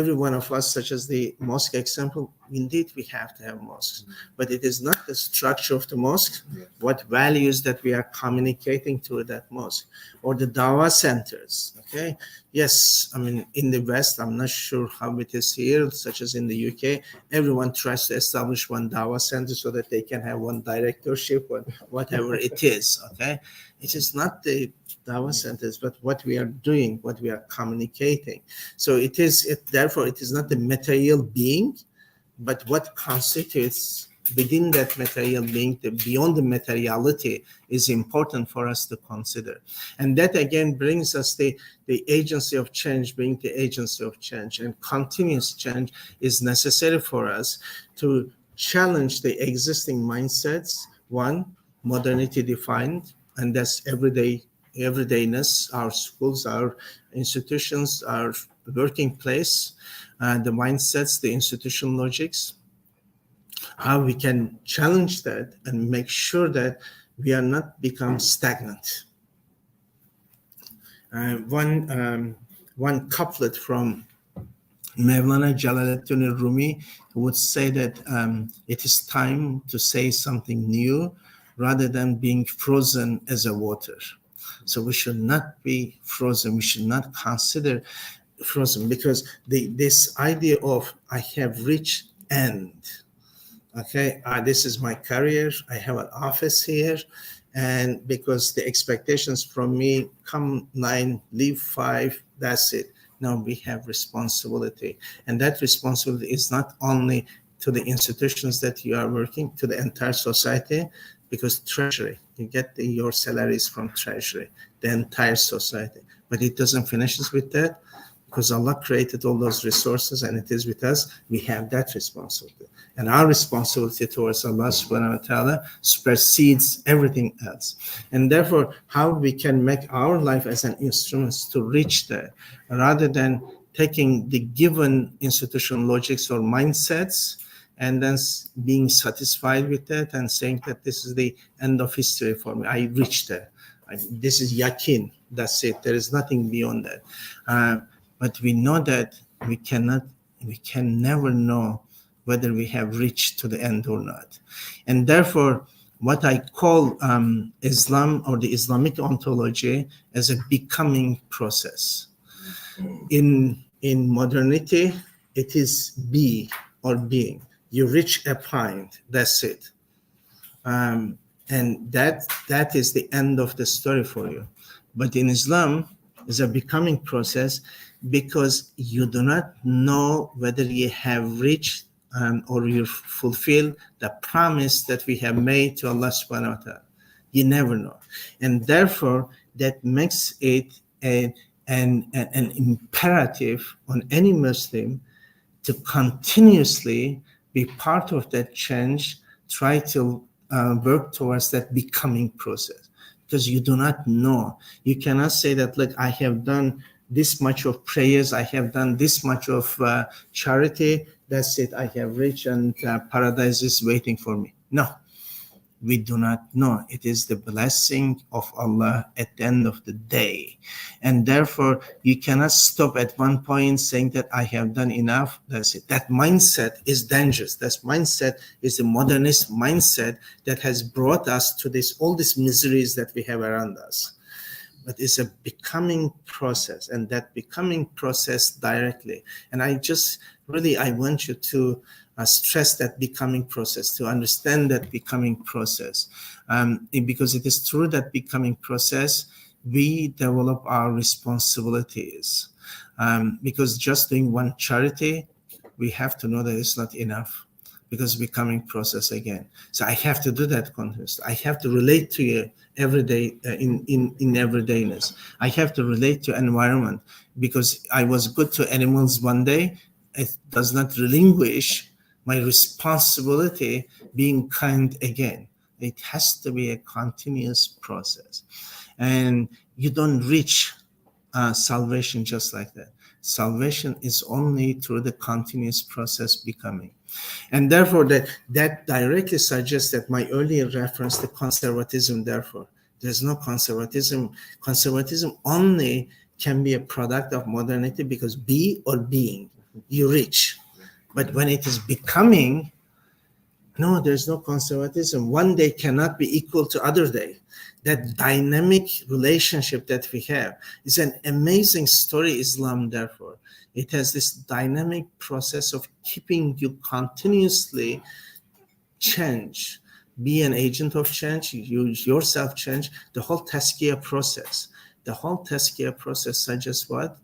every one of us, such as the mosque example, indeed we have to have mosques, but it is not the structure of the mosque, what values that we are communicating to that mosque, or the dawah centers, okay? Yes, I mean, in the West, I'm not sure how it is here, such as in the UK, everyone tries to establish one dawah center so that they can have one directorship or whatever it is, okay? It is not the dawah centers, but what we are doing, what we are communicating. So therefore, it is not the material being, but what constitutes within that material being, beyond the materiality, is important for us to consider. And that again brings us the agency of change, being the agency of change. And continuous change is necessary for us to challenge the existing mindsets. One, modernity defined, and that's everydayness, our schools, our institutions, our working place, the mindsets, the institutional logics, how we can challenge that and make sure that we are not become stagnant. One couplet from Mevlana Jalaluddin Rumi would say that it is time to say something new rather than being frozen as a water. So we should not be frozen. We should not consider frozen, because this idea of I have reached end. Okay, this is my career. I have an office here, and because the expectations from me, come 9, leave 5, that's it. No, we have responsibility, and that responsibility is not only to the institutions that you are working, to the entire society, because treasury, you get your salaries from treasury, the entire society. But it doesn't finish with that, because Allah created all those resources and it is with us. We have that responsibility. And our responsibility towards Allah subhanahu wa ta'ala supersedes everything else. And therefore, how we can make our life as an instrument to reach there, rather than taking the given institutional logics or mindsets and then being satisfied with that and saying that this is the end of history for me. I reached there. This is yakin. That's it. There is nothing beyond that. But we know that we can never know whether we have reached to the end or not. And therefore, what I call Islam or the Islamic ontology as a becoming process. In modernity, it is be or being. You reach a point, that's it. And that is the end of the story for you. But in Islam, it's a becoming process, because you do not know whether you have reached or you fulfill the promise that we have made to Allah subhanahu wa ta'ala. You never know. And therefore, that makes it an imperative on any Muslim to continuously be part of that change, try to work towards that becoming process, because you do not know. You cannot say that, look, I have done this much of prayers, I have done this much of charity, that's it, I have reached and paradise is waiting for me. No, we do not know. It is the blessing of Allah at the end of the day. And therefore, you cannot stop at one point saying that I have done enough, that's it. That mindset is dangerous. That mindset is the modernist mindset that has brought us to all these miseries that we have around us. But it's a becoming process, and that becoming process directly. And I want you to stress that becoming process, to understand that becoming process. Because it is through that becoming process, we develop our responsibilities. Because just doing one charity, we have to know that it's not enough, because becoming process again. So I have to do that continuously. I have to relate to you every day in everydayness. I have to relate to environment, because I was good to animals one day. It does not relinquish my responsibility being kind again. It has to be a continuous process. And you don't reach salvation just like that. Salvation is only through the continuous process becoming. And therefore, that directly suggests that my earlier reference to conservatism, therefore, there's no conservatism. Conservatism only can be a product of modernity, because be or being, you reach. But when it is becoming, no, there's no conservatism. One day cannot be equal to other day. That dynamic relationship that we have is an amazing story, Islam, therefore. It has this dynamic process of keeping you continuously change. Be an agent of change, you yourself change. The whole tazkiyah process. The whole tazkiyah process suggests what?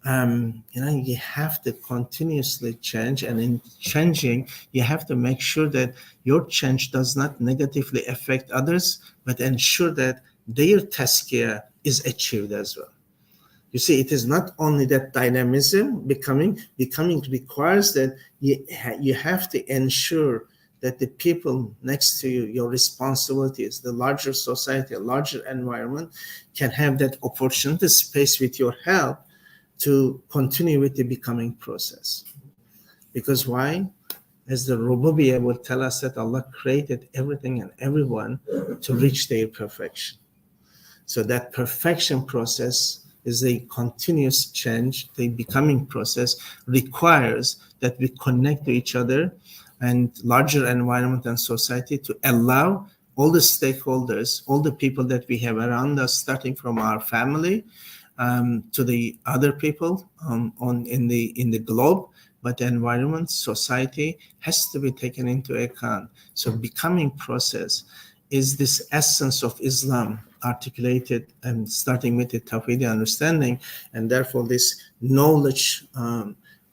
You have to continuously change, and in changing, you have to make sure that your change does not negatively affect others, but ensure that their tazkiyah is achieved as well. You see, it is not only that dynamism becoming requires that you have to ensure that the people next to you, your responsibilities, the larger society, a larger environment, can have that opportunity space with your help to continue with the becoming process. Because why? As the Rububiyyah will tell us, that Allah created everything and everyone to reach their perfection. So that perfection process is a continuous change. The becoming process requires that we connect to each other and larger environment and society to allow all the stakeholders, all the people that we have around us, starting from our family, to the other people in the globe, but the environment, society has to be taken into account. So becoming process is this essence of Islam articulated and starting with the Tawhidi understanding, and therefore this knowledge,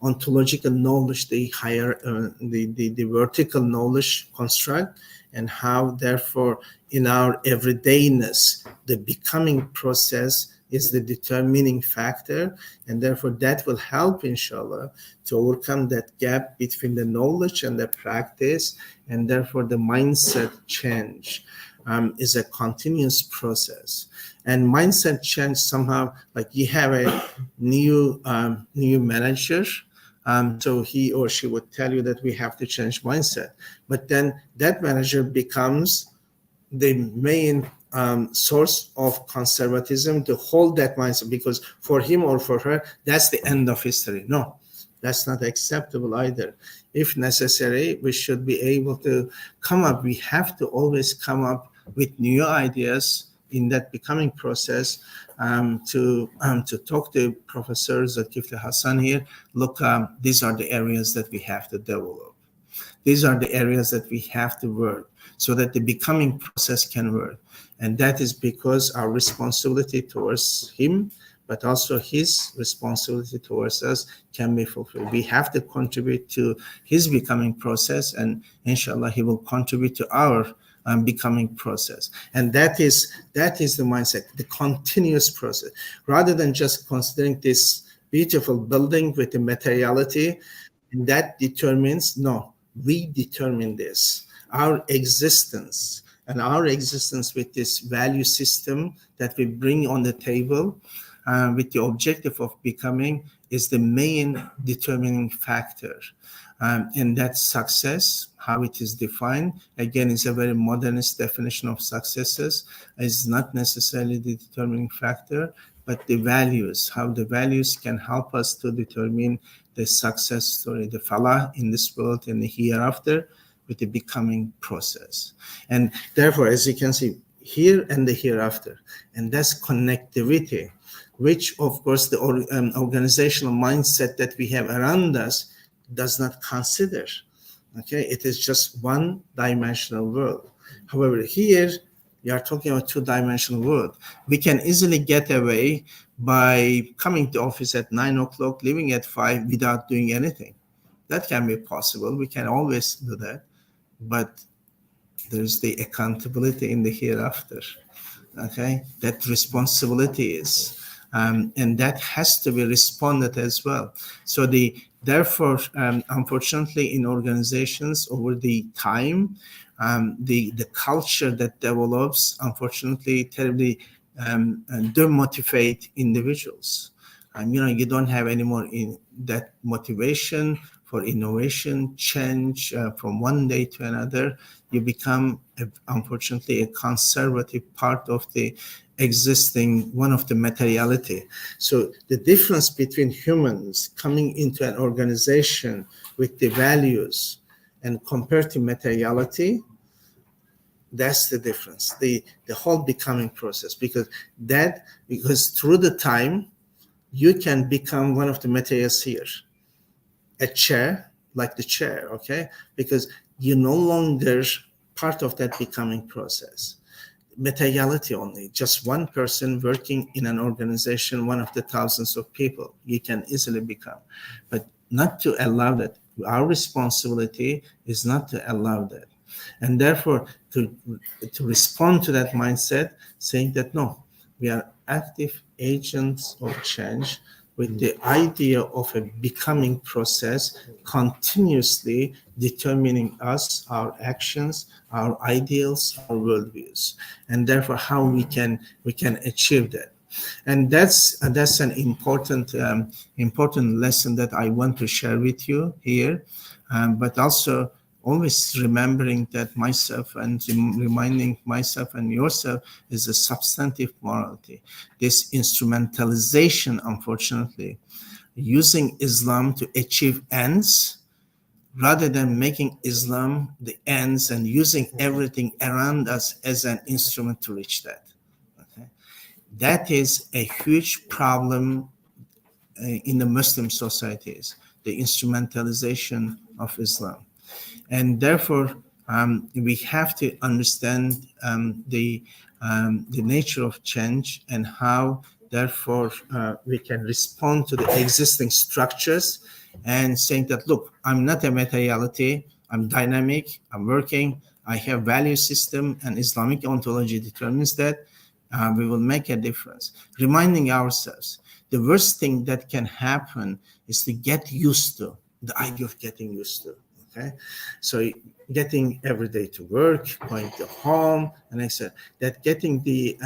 ontological knowledge, the higher, the vertical knowledge construct, and how therefore in our everydayness, the becoming process is the determining factor, and therefore that will help, inshallah, to overcome that gap between the knowledge and the practice, and therefore the mindset change is a continuous process. And mindset change somehow, like you have a new manager, so he or she would tell you that we have to change mindset, but then that manager becomes the main source of conservatism to hold that mindset, because for him or for her, that's the end of history. No, that's not acceptable either. If necessary, we should be able to come up. We have to always come up with new ideas in that becoming process. To talk to Professor ZULKIFLI HASAN here, look, these are the areas that we have to develop. These are the areas that we have to work so that the becoming process can work. And that is because our responsibility towards him, but also his responsibility towards us, can be fulfilled. We have to contribute to his becoming process, and inshallah, he will contribute to our becoming process. And that is the mindset, the continuous process. Rather than just considering this beautiful building with the materiality, and that determines, no, we determine this. Our existence, and our existence with this value system that we bring on the table with the objective of becoming, is the main determining factor. And that success, how it is defined, again, is a very modernist definition of successes. Is not necessarily the determining factor, but the values, how the values can help us to determine the success story, the falah in this world and the hereafter, with the becoming process. And therefore, as you can see, here and the hereafter, and that's connectivity, which of course the organizational mindset that we have around us does not consider. Okay, it is just one dimensional world. However, here We are talking about two-dimensional world. We can easily get away by coming to office at 9 o'clock, leaving at 5 without doing anything. That can be possible. We can always do that. But there's the accountability in the hereafter. Okay, that responsibility is, and that has to be responded as well. So therefore, unfortunately, in organizations over the time, the culture that develops, unfortunately, terribly demotivate individuals. You don't have any more in that motivation for innovation, change from one day to another. You become, unfortunately, a conservative part of the existing, one of the materiality. So the difference between humans coming into an organization with the values and compared to materiality, that's the difference, the whole becoming process, because through the time, you can become one of the materials here. A chair, like the chair, okay? Because you're no longer part of that becoming process. Materiality only, just one person working in an organization, one of the thousands of people, you can easily become. But not to allow that. Our responsibility is not to allow that. And therefore, to respond to that mindset, saying that no, we are active agents of change with the idea of a becoming process continuously determining us, our actions, our ideals, our worldviews, and therefore how we can achieve that. And that's an important lesson that I want to share with you here, but also always remembering that myself and reminding myself and yourself is a substantive morality. This instrumentalization, unfortunately, using Islam to achieve ends rather than making Islam the ends and using everything around us as an instrument to reach that. Okay? That is a huge problem in the Muslim societies, the instrumentalization of Islam. And therefore, we have to understand the nature of change and how, therefore, we can respond to the existing structures and saying that, look, I'm not a materiality, I'm dynamic, I'm working, I have value system, and Islamic ontology determines that we will make a difference. Reminding ourselves, the worst thing that can happen is to get used to, the idea of getting used to. Okay, so getting every day to work, going to home, and I said that getting the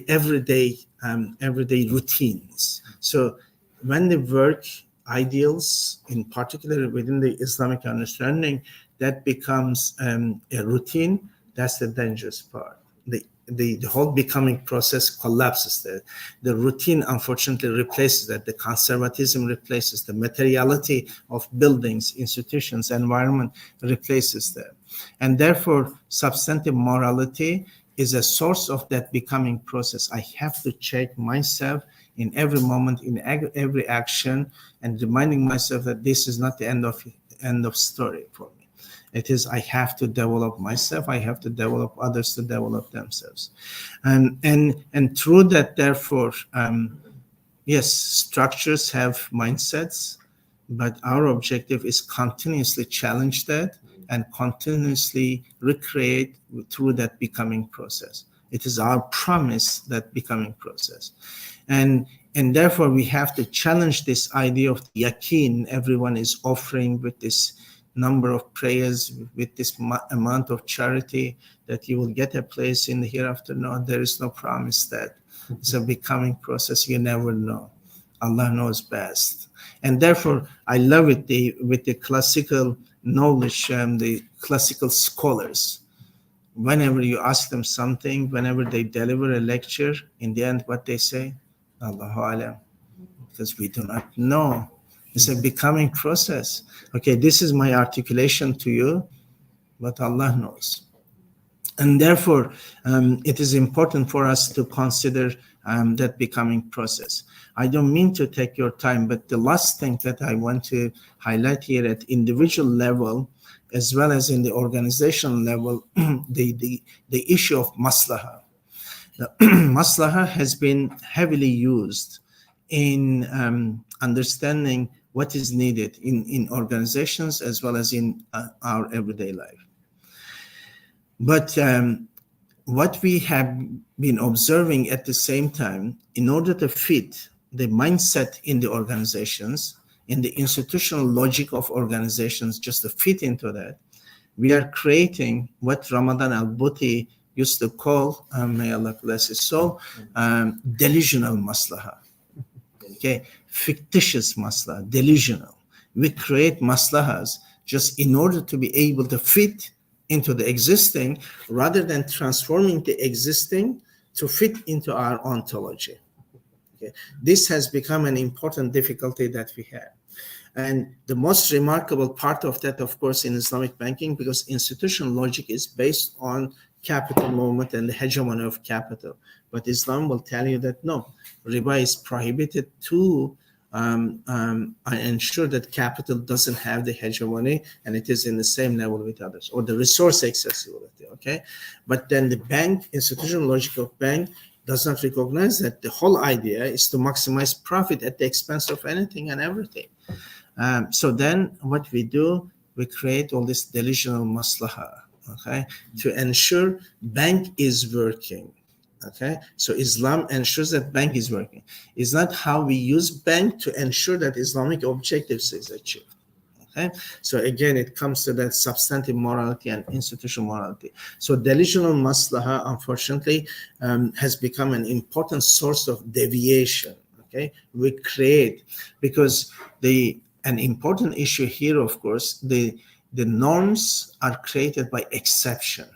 everyday routines. So when the work ideals, in particular within the Islamic understanding, that becomes a routine, that's the dangerous part. The whole becoming process collapses there. The routine, unfortunately, replaces that. The conservatism replaces the materiality of buildings, institutions, environment replaces that. And therefore, substantive morality is a source of that becoming process. I have to check myself in every moment, in every action, and reminding myself that this is not the end of story for me. It is, I have to develop myself, I have to develop others to develop themselves. And through that, therefore, yes, structures have mindsets, but our objective is continuously challenge that and continuously recreate through that becoming process. It is our promise, that becoming process. And therefore, we have to challenge this idea of the yaqeen everyone is offering with this number of prayers, with this amount of charity, that you will get a place in the hereafter. No, there is no promise that. It's a becoming process. You never know. Allah knows best. And therefore, I love it with the classical knowledge and the classical scholars. Whenever you ask them something, whenever they deliver a lecture, in the end, what they say? Allahu Alam. Because we do not know. It's a becoming process. Okay, this is my articulation to you, but Allah knows. And therefore, it is important for us to consider that becoming process. I don't mean to take your time, but the last thing that I want to highlight here at individual level, as well as in the organizational level, the issue of maslaha. Maslaha has been heavily used in understanding what is needed in organizations as well as in our everyday life. But what we have been observing at the same time, in order to fit the mindset in the organizations, in the institutional logic of organizations, just to fit into that, we are creating what Ramadan al-Buti used to call, may Allah bless his soul, delusional maslaha. Okay, fictitious maslaha, delusional. We create maslahas just in order to be able to fit into the existing, rather than transforming the existing to fit into our ontology. Okay. This has become an important difficulty that we have. And the most remarkable part of that, of course, in Islamic banking, because institutional logic is based on capital movement and the hegemony of capital. But Islam will tell you that no, riba is prohibited to ensure that capital doesn't have the hegemony and it is in the same level with others, or the resource accessibility, okay? But then the bank, institutional logic of bank, does not recognize that the whole idea is to maximize profit at the expense of anything and everything. So then what we do, we create all this delusional maslaha, okay, to ensure bank is working. Okay, so Islam ensures that bank is working. It's not how we use bank to ensure that Islamic objectives is achieved. Okay, so again, it comes to that substantive morality and institutional morality. So delusional maslaha, unfortunately, has become an important source of deviation. Okay, we create, because an important issue here, of course, the norms are created by exception.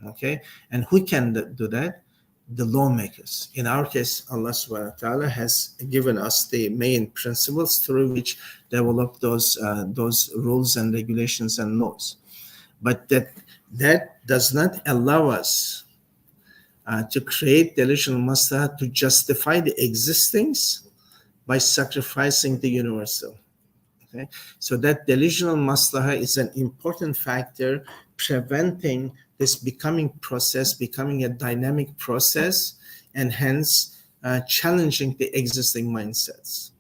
Okay, and who can do that? The lawmakers. In our case, Allah subhanahu wa ta'ala has given us the main principles through which develop those rules and regulations and laws. But that does not allow us to create delusional maslaha to justify the existings by sacrificing the universal. Okay? So that delusional maslaha is an important factor preventing this becoming a dynamic process, and hence challenging the existing mindsets.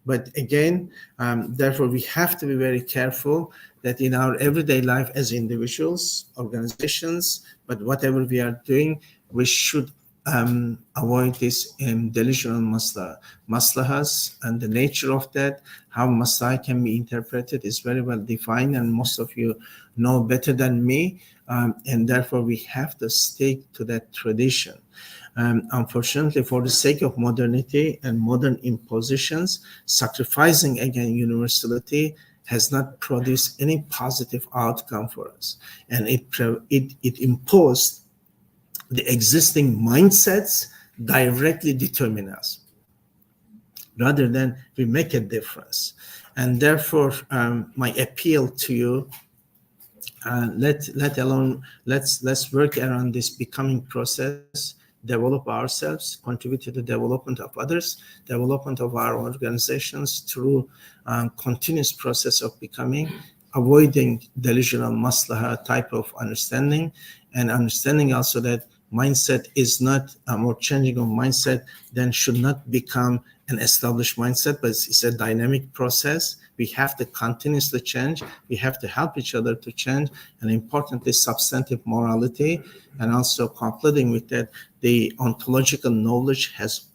But again, therefore, we have to be very careful that in our everyday life as individuals, organizations, but whatever we are doing, we should avoid this delusional maslahas, and the nature of that, how maslaha can be interpreted, is very well defined, and most of you know better than me, and therefore we have to stick to that tradition. Unfortunately, for the sake of modernity and modern impositions, sacrificing again universality has not produced any positive outcome for us, and it imposed the existing mindsets directly determine us, rather than we make a difference. And therefore, my appeal to you, let's work around this becoming process, develop ourselves, contribute to the development of others, development of our organizations through continuous process of becoming, avoiding delusional maslaha type of understanding, and understanding also that mindset is not, or changing of mindset then should not become an established mindset, but it's a dynamic process. We have to continuously change. We have to help each other to change, and importantly, substantive morality, and also concluding with that, the ontological knowledge has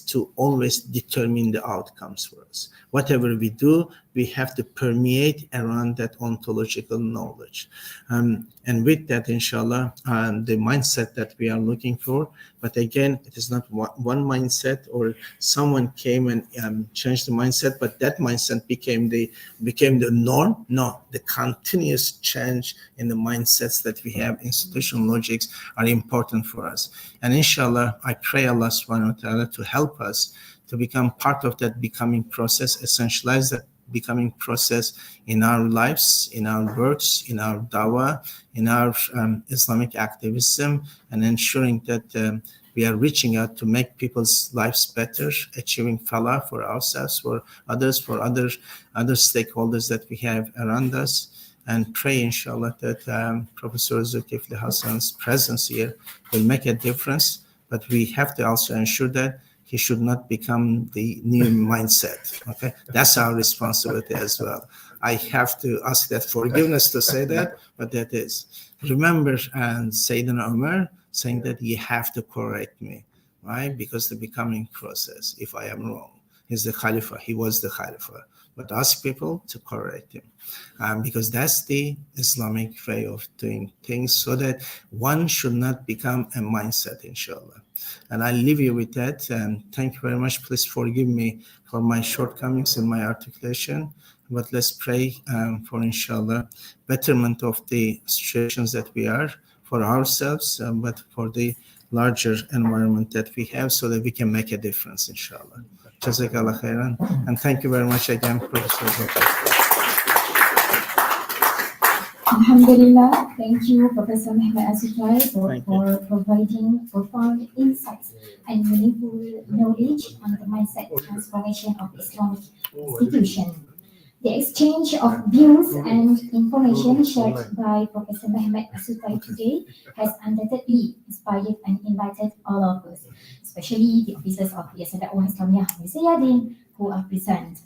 to always determine the outcomes for us. Whatever we do, we have to permeate around that ontological knowledge. And with that, inshallah, the mindset that we are looking for, but again, it is not one mindset or someone came and changed the mindset, but that mindset became the norm. No, the continuous change in the mindsets that we have, institutional logics, are important for us. And inshallah, I pray Allah subhanahu wa ta'ala to help us to become part of that becoming process, essentialize that becoming process in our lives, in our works, in our dawah, in our Islamic activism, and ensuring that we are reaching out to make people's lives better, achieving falah for ourselves, for others, for other stakeholders that we have around us. And pray, inshallah, that Professor ZULKIFLI Hasan's presence here will make a difference. But we have to also ensure that he should not become the new mindset. Okay, that's our responsibility as well. I have to ask that forgiveness to say that, but that is. Remember, and Sayyidina Umar saying that you have to correct me, right? Because the becoming process, if I am wrong, he's the Khalifa, he was the Khalifa. But ask people to correct him, because that's the Islamic way of doing things, so that one should not become a mindset, inshallah. And I leave you with that, and thank you very much. Please forgive me for my shortcomings in my articulation, but let's pray for, inshallah, betterment of the situations that we are, for ourselves, but for the larger environment that we have, so that we can make a difference, inshallah. Jazakallah khairan. And thank you very much again, Professor. Alhamdulillah, thank you, Professor MEHMET ASUTAY, for providing profound insights and meaningful knowledge on the mindset transformation of Islamic institutions. The exchange of views and information shared by Professor MEHMET ASUTAY today has undoubtedly inspired and enlightened all of us, especially the officers of Yayasan Dakwah Islamiyah Malaysia YADIM who are present.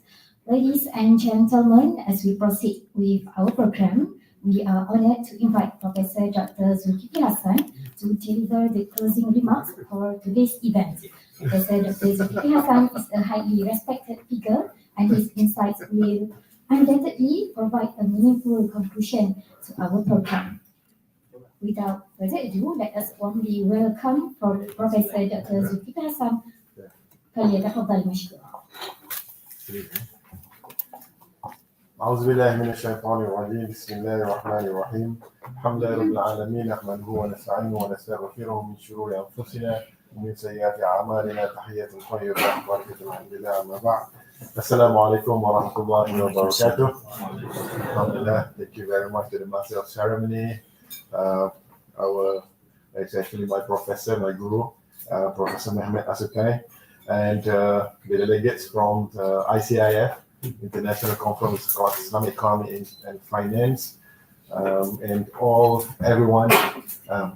Ladies and gentlemen, as we proceed with our program, we are honored to invite Professor Dr. ZULKIFLI Hasan to deliver the closing remarks for today's event. Professor Dr. ZULKIFLI Hasan is a highly respected figure, and his insights will undoubtedly provide a meaningful conclusion to our program. Without further ado, let us warmly welcome Professor Dr. ZULKIFLI Hasan. فليتفضل مشكورا. أعوذ بالله من الشيطان الرجيم بسم الله الرحمن الرحيم الحمد لله رب العالمين نحمده ونستعينه ونستغفره من شرور أنفسنا ومن سيئات أعمالنا تحية طيبة بركة الحمد لله أما بعد السلام عليكم ورحمة الله وبركاته. Alhamdulillah, thank you very much to the Master of Ceremony. It's actually my professor, my guru, Professor MEHMET ASUTAY, and the delegates from the ICIF, International Conference on Islamic Economy and Finance, and everyone.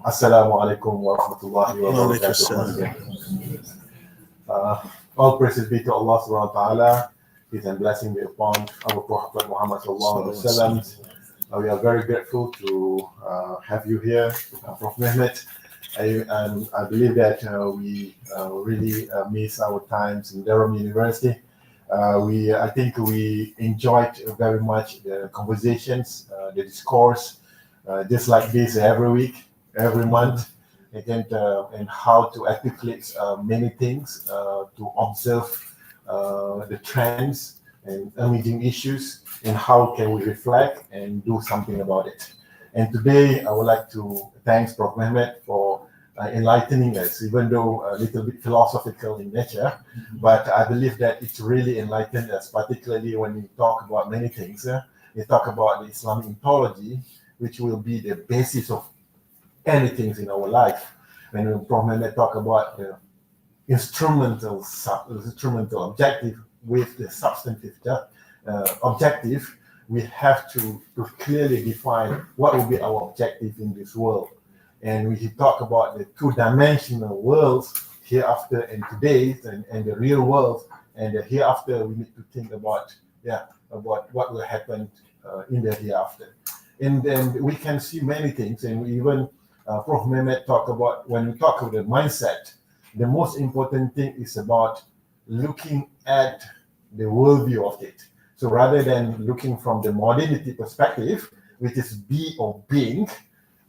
Assalamu alaikum wa rahmatullahi wa barakatuh. All praises be to Allah subhanahu wa ta'ala. Peace and blessing be upon our Prophet Muhammad sallallahu alaihi wasallam. We are very grateful to have you here, Prof. MEHMET. I believe that we really miss our times in Durham University. I think we enjoyed very much the conversations, the discourse, just like this every week, every month, and how to articulate many things, to observe the trends and emerging issues, and how can we reflect and do something about it. And today I would like to thank Prof. MEHMET for enlightening us, even though a little bit philosophical in nature, but I believe that it's really enlightened us, particularly when we talk about many things. We talk about the Islamic ontology, which will be the basis of anything in our life. When Prof. MEHMET talk about the instrumental objective with the substantive objective, we have to clearly define what will be our objective in this world. And we talk about the two-dimensional worlds, hereafter and today, and the real world, and the hereafter. We need to think about what will happen in the hereafter. And then we can see many things, and we even Prof. MEHMET talk about, when we talk about the mindset, the most important thing is about looking at the worldview of it. So rather than looking from the modernity perspective, which is be or being,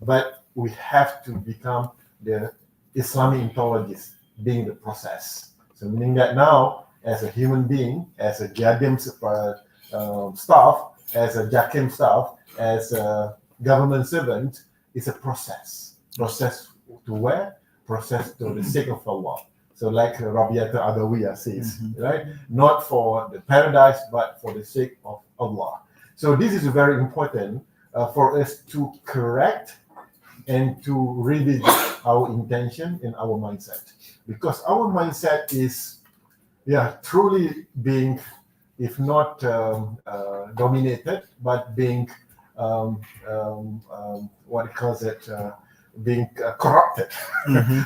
but we have to become the Islamic ontologist, being the process. So meaning that now, as a human being, as a YADIM staff, as a JAKIM staff, as a government servant, it's a process. Process to where? Process to the sake of Allah. So like Rabiata Adawiyah says, right? Not for the paradise, but for the sake of Allah. So this is very important for us to correct and to revisit our intention and our mindset. Because our mindset is, truly being, if not dominated, but being, what it calls it, being corrupted,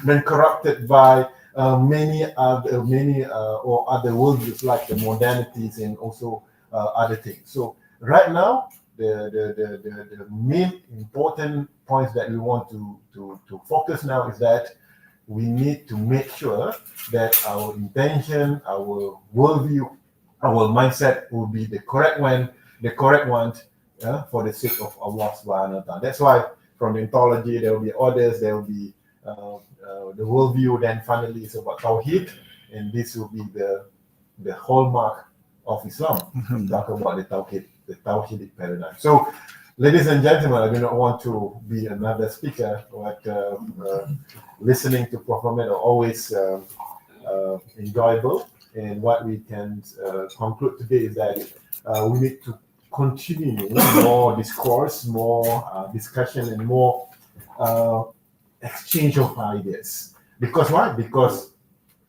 been corrupted by many other worldviews like the modernities and also other things. So right now, the main important points that we want to focus now is that we need to make sure that our intention, our worldview, our mindset will be the correct one for the sake of Allah subhanahu wa ta'ala. That's why from the ontology there will be orders, there will be the worldview, then finally it's about Tawheed, and this will be the hallmark of Islam. Talk about the Tawheedic paradigm. So, ladies and gentlemen, I do not want to be another speaker, but listening to Prof. MEHMET are always enjoyable. And what we can conclude today is that we need to continue more discourse, more discussion, and more exchange of ideas. Because why? Because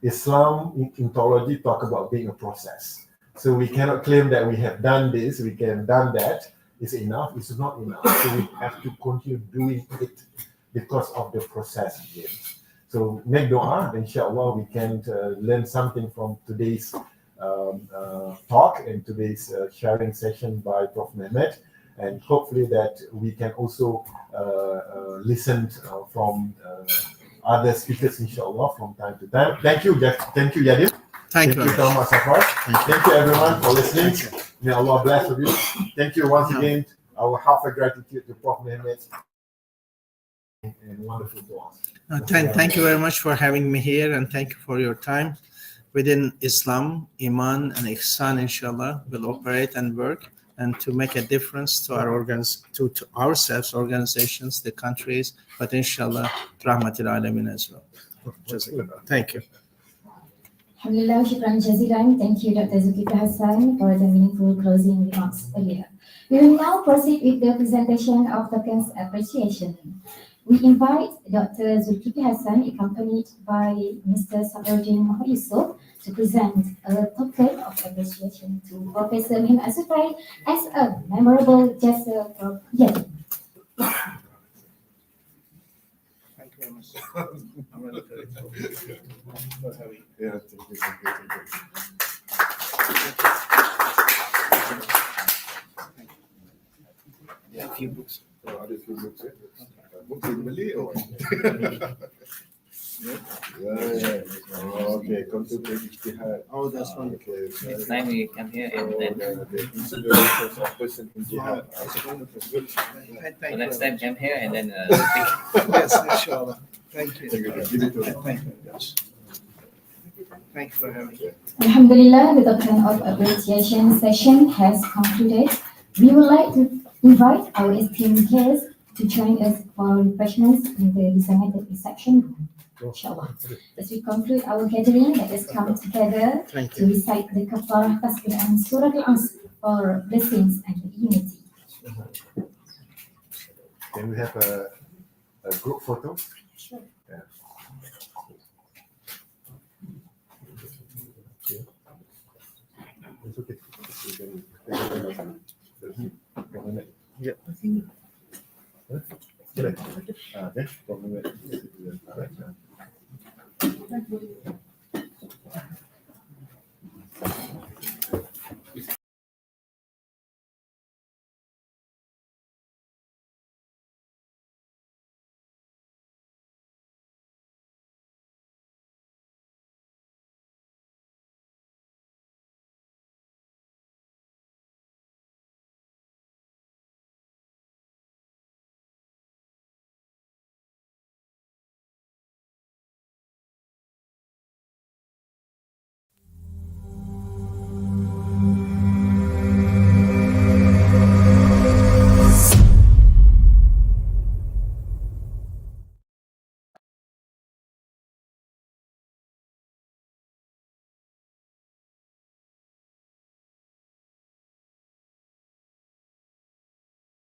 Islam ontology talk about being a process. So we cannot claim that we have done this, we can done that. Is enough? It's not enough. So we have to continue doing it because of the process again. So make dua, inshallah we can learn something from today's talk and today's sharing session by Prof. MEHMET, and hopefully that we can also listen from other speakers, inshallah, from time to time. Thank you, YADIM. Thank you so much, Safar. Thank you everyone for listening. May Allah bless you. Thank you once again. Our heartfelt gratitude to Prof. MEHMET and wonderful talks. Thank you very much for having me here, and thank you for your time. Within Islam, Iman and Ihsan, inshallah, will operate and work, and to make a difference to our to ourselves, organizations, the countries, but inshallah, Rahmatil Alamin as well. Thank you. Alhamdulillah, shukran jazilan. Thank you, Dr. ZULKIFLI HASAN, for the meaningful closing remarks earlier. We will now proceed with the presentation of tokens appreciation. We invite Dr. ZULKIFLI HASAN, accompanied by Mr. Sabaruddin Muhammad Yusuf, to present a token of appreciation to Professor MEHMET ASUTAY as a memorable gesture from YADIM. Thank you very much. I'm really grateful for having you. A few books. Books in Malay or okay, come to the ijtihad. Oh, that's one. Okay. Next time we come here and then the considerations of person in jihad. so next time come here and then Yes, inshallah. Thank you. Give it to them. Thank you. Thank you for having me. Alhamdulillah, the token of appreciation session has concluded. We would like to invite our esteemed guests to join us for refreshments in the designated reception room. Inshallah. As we conclude our gathering, let us come together to recite the kafarah tasbih and surah al-asr for blessings and unity. Can we have a group photo? Sure. Yeah. It's okay. Yeah. Okay.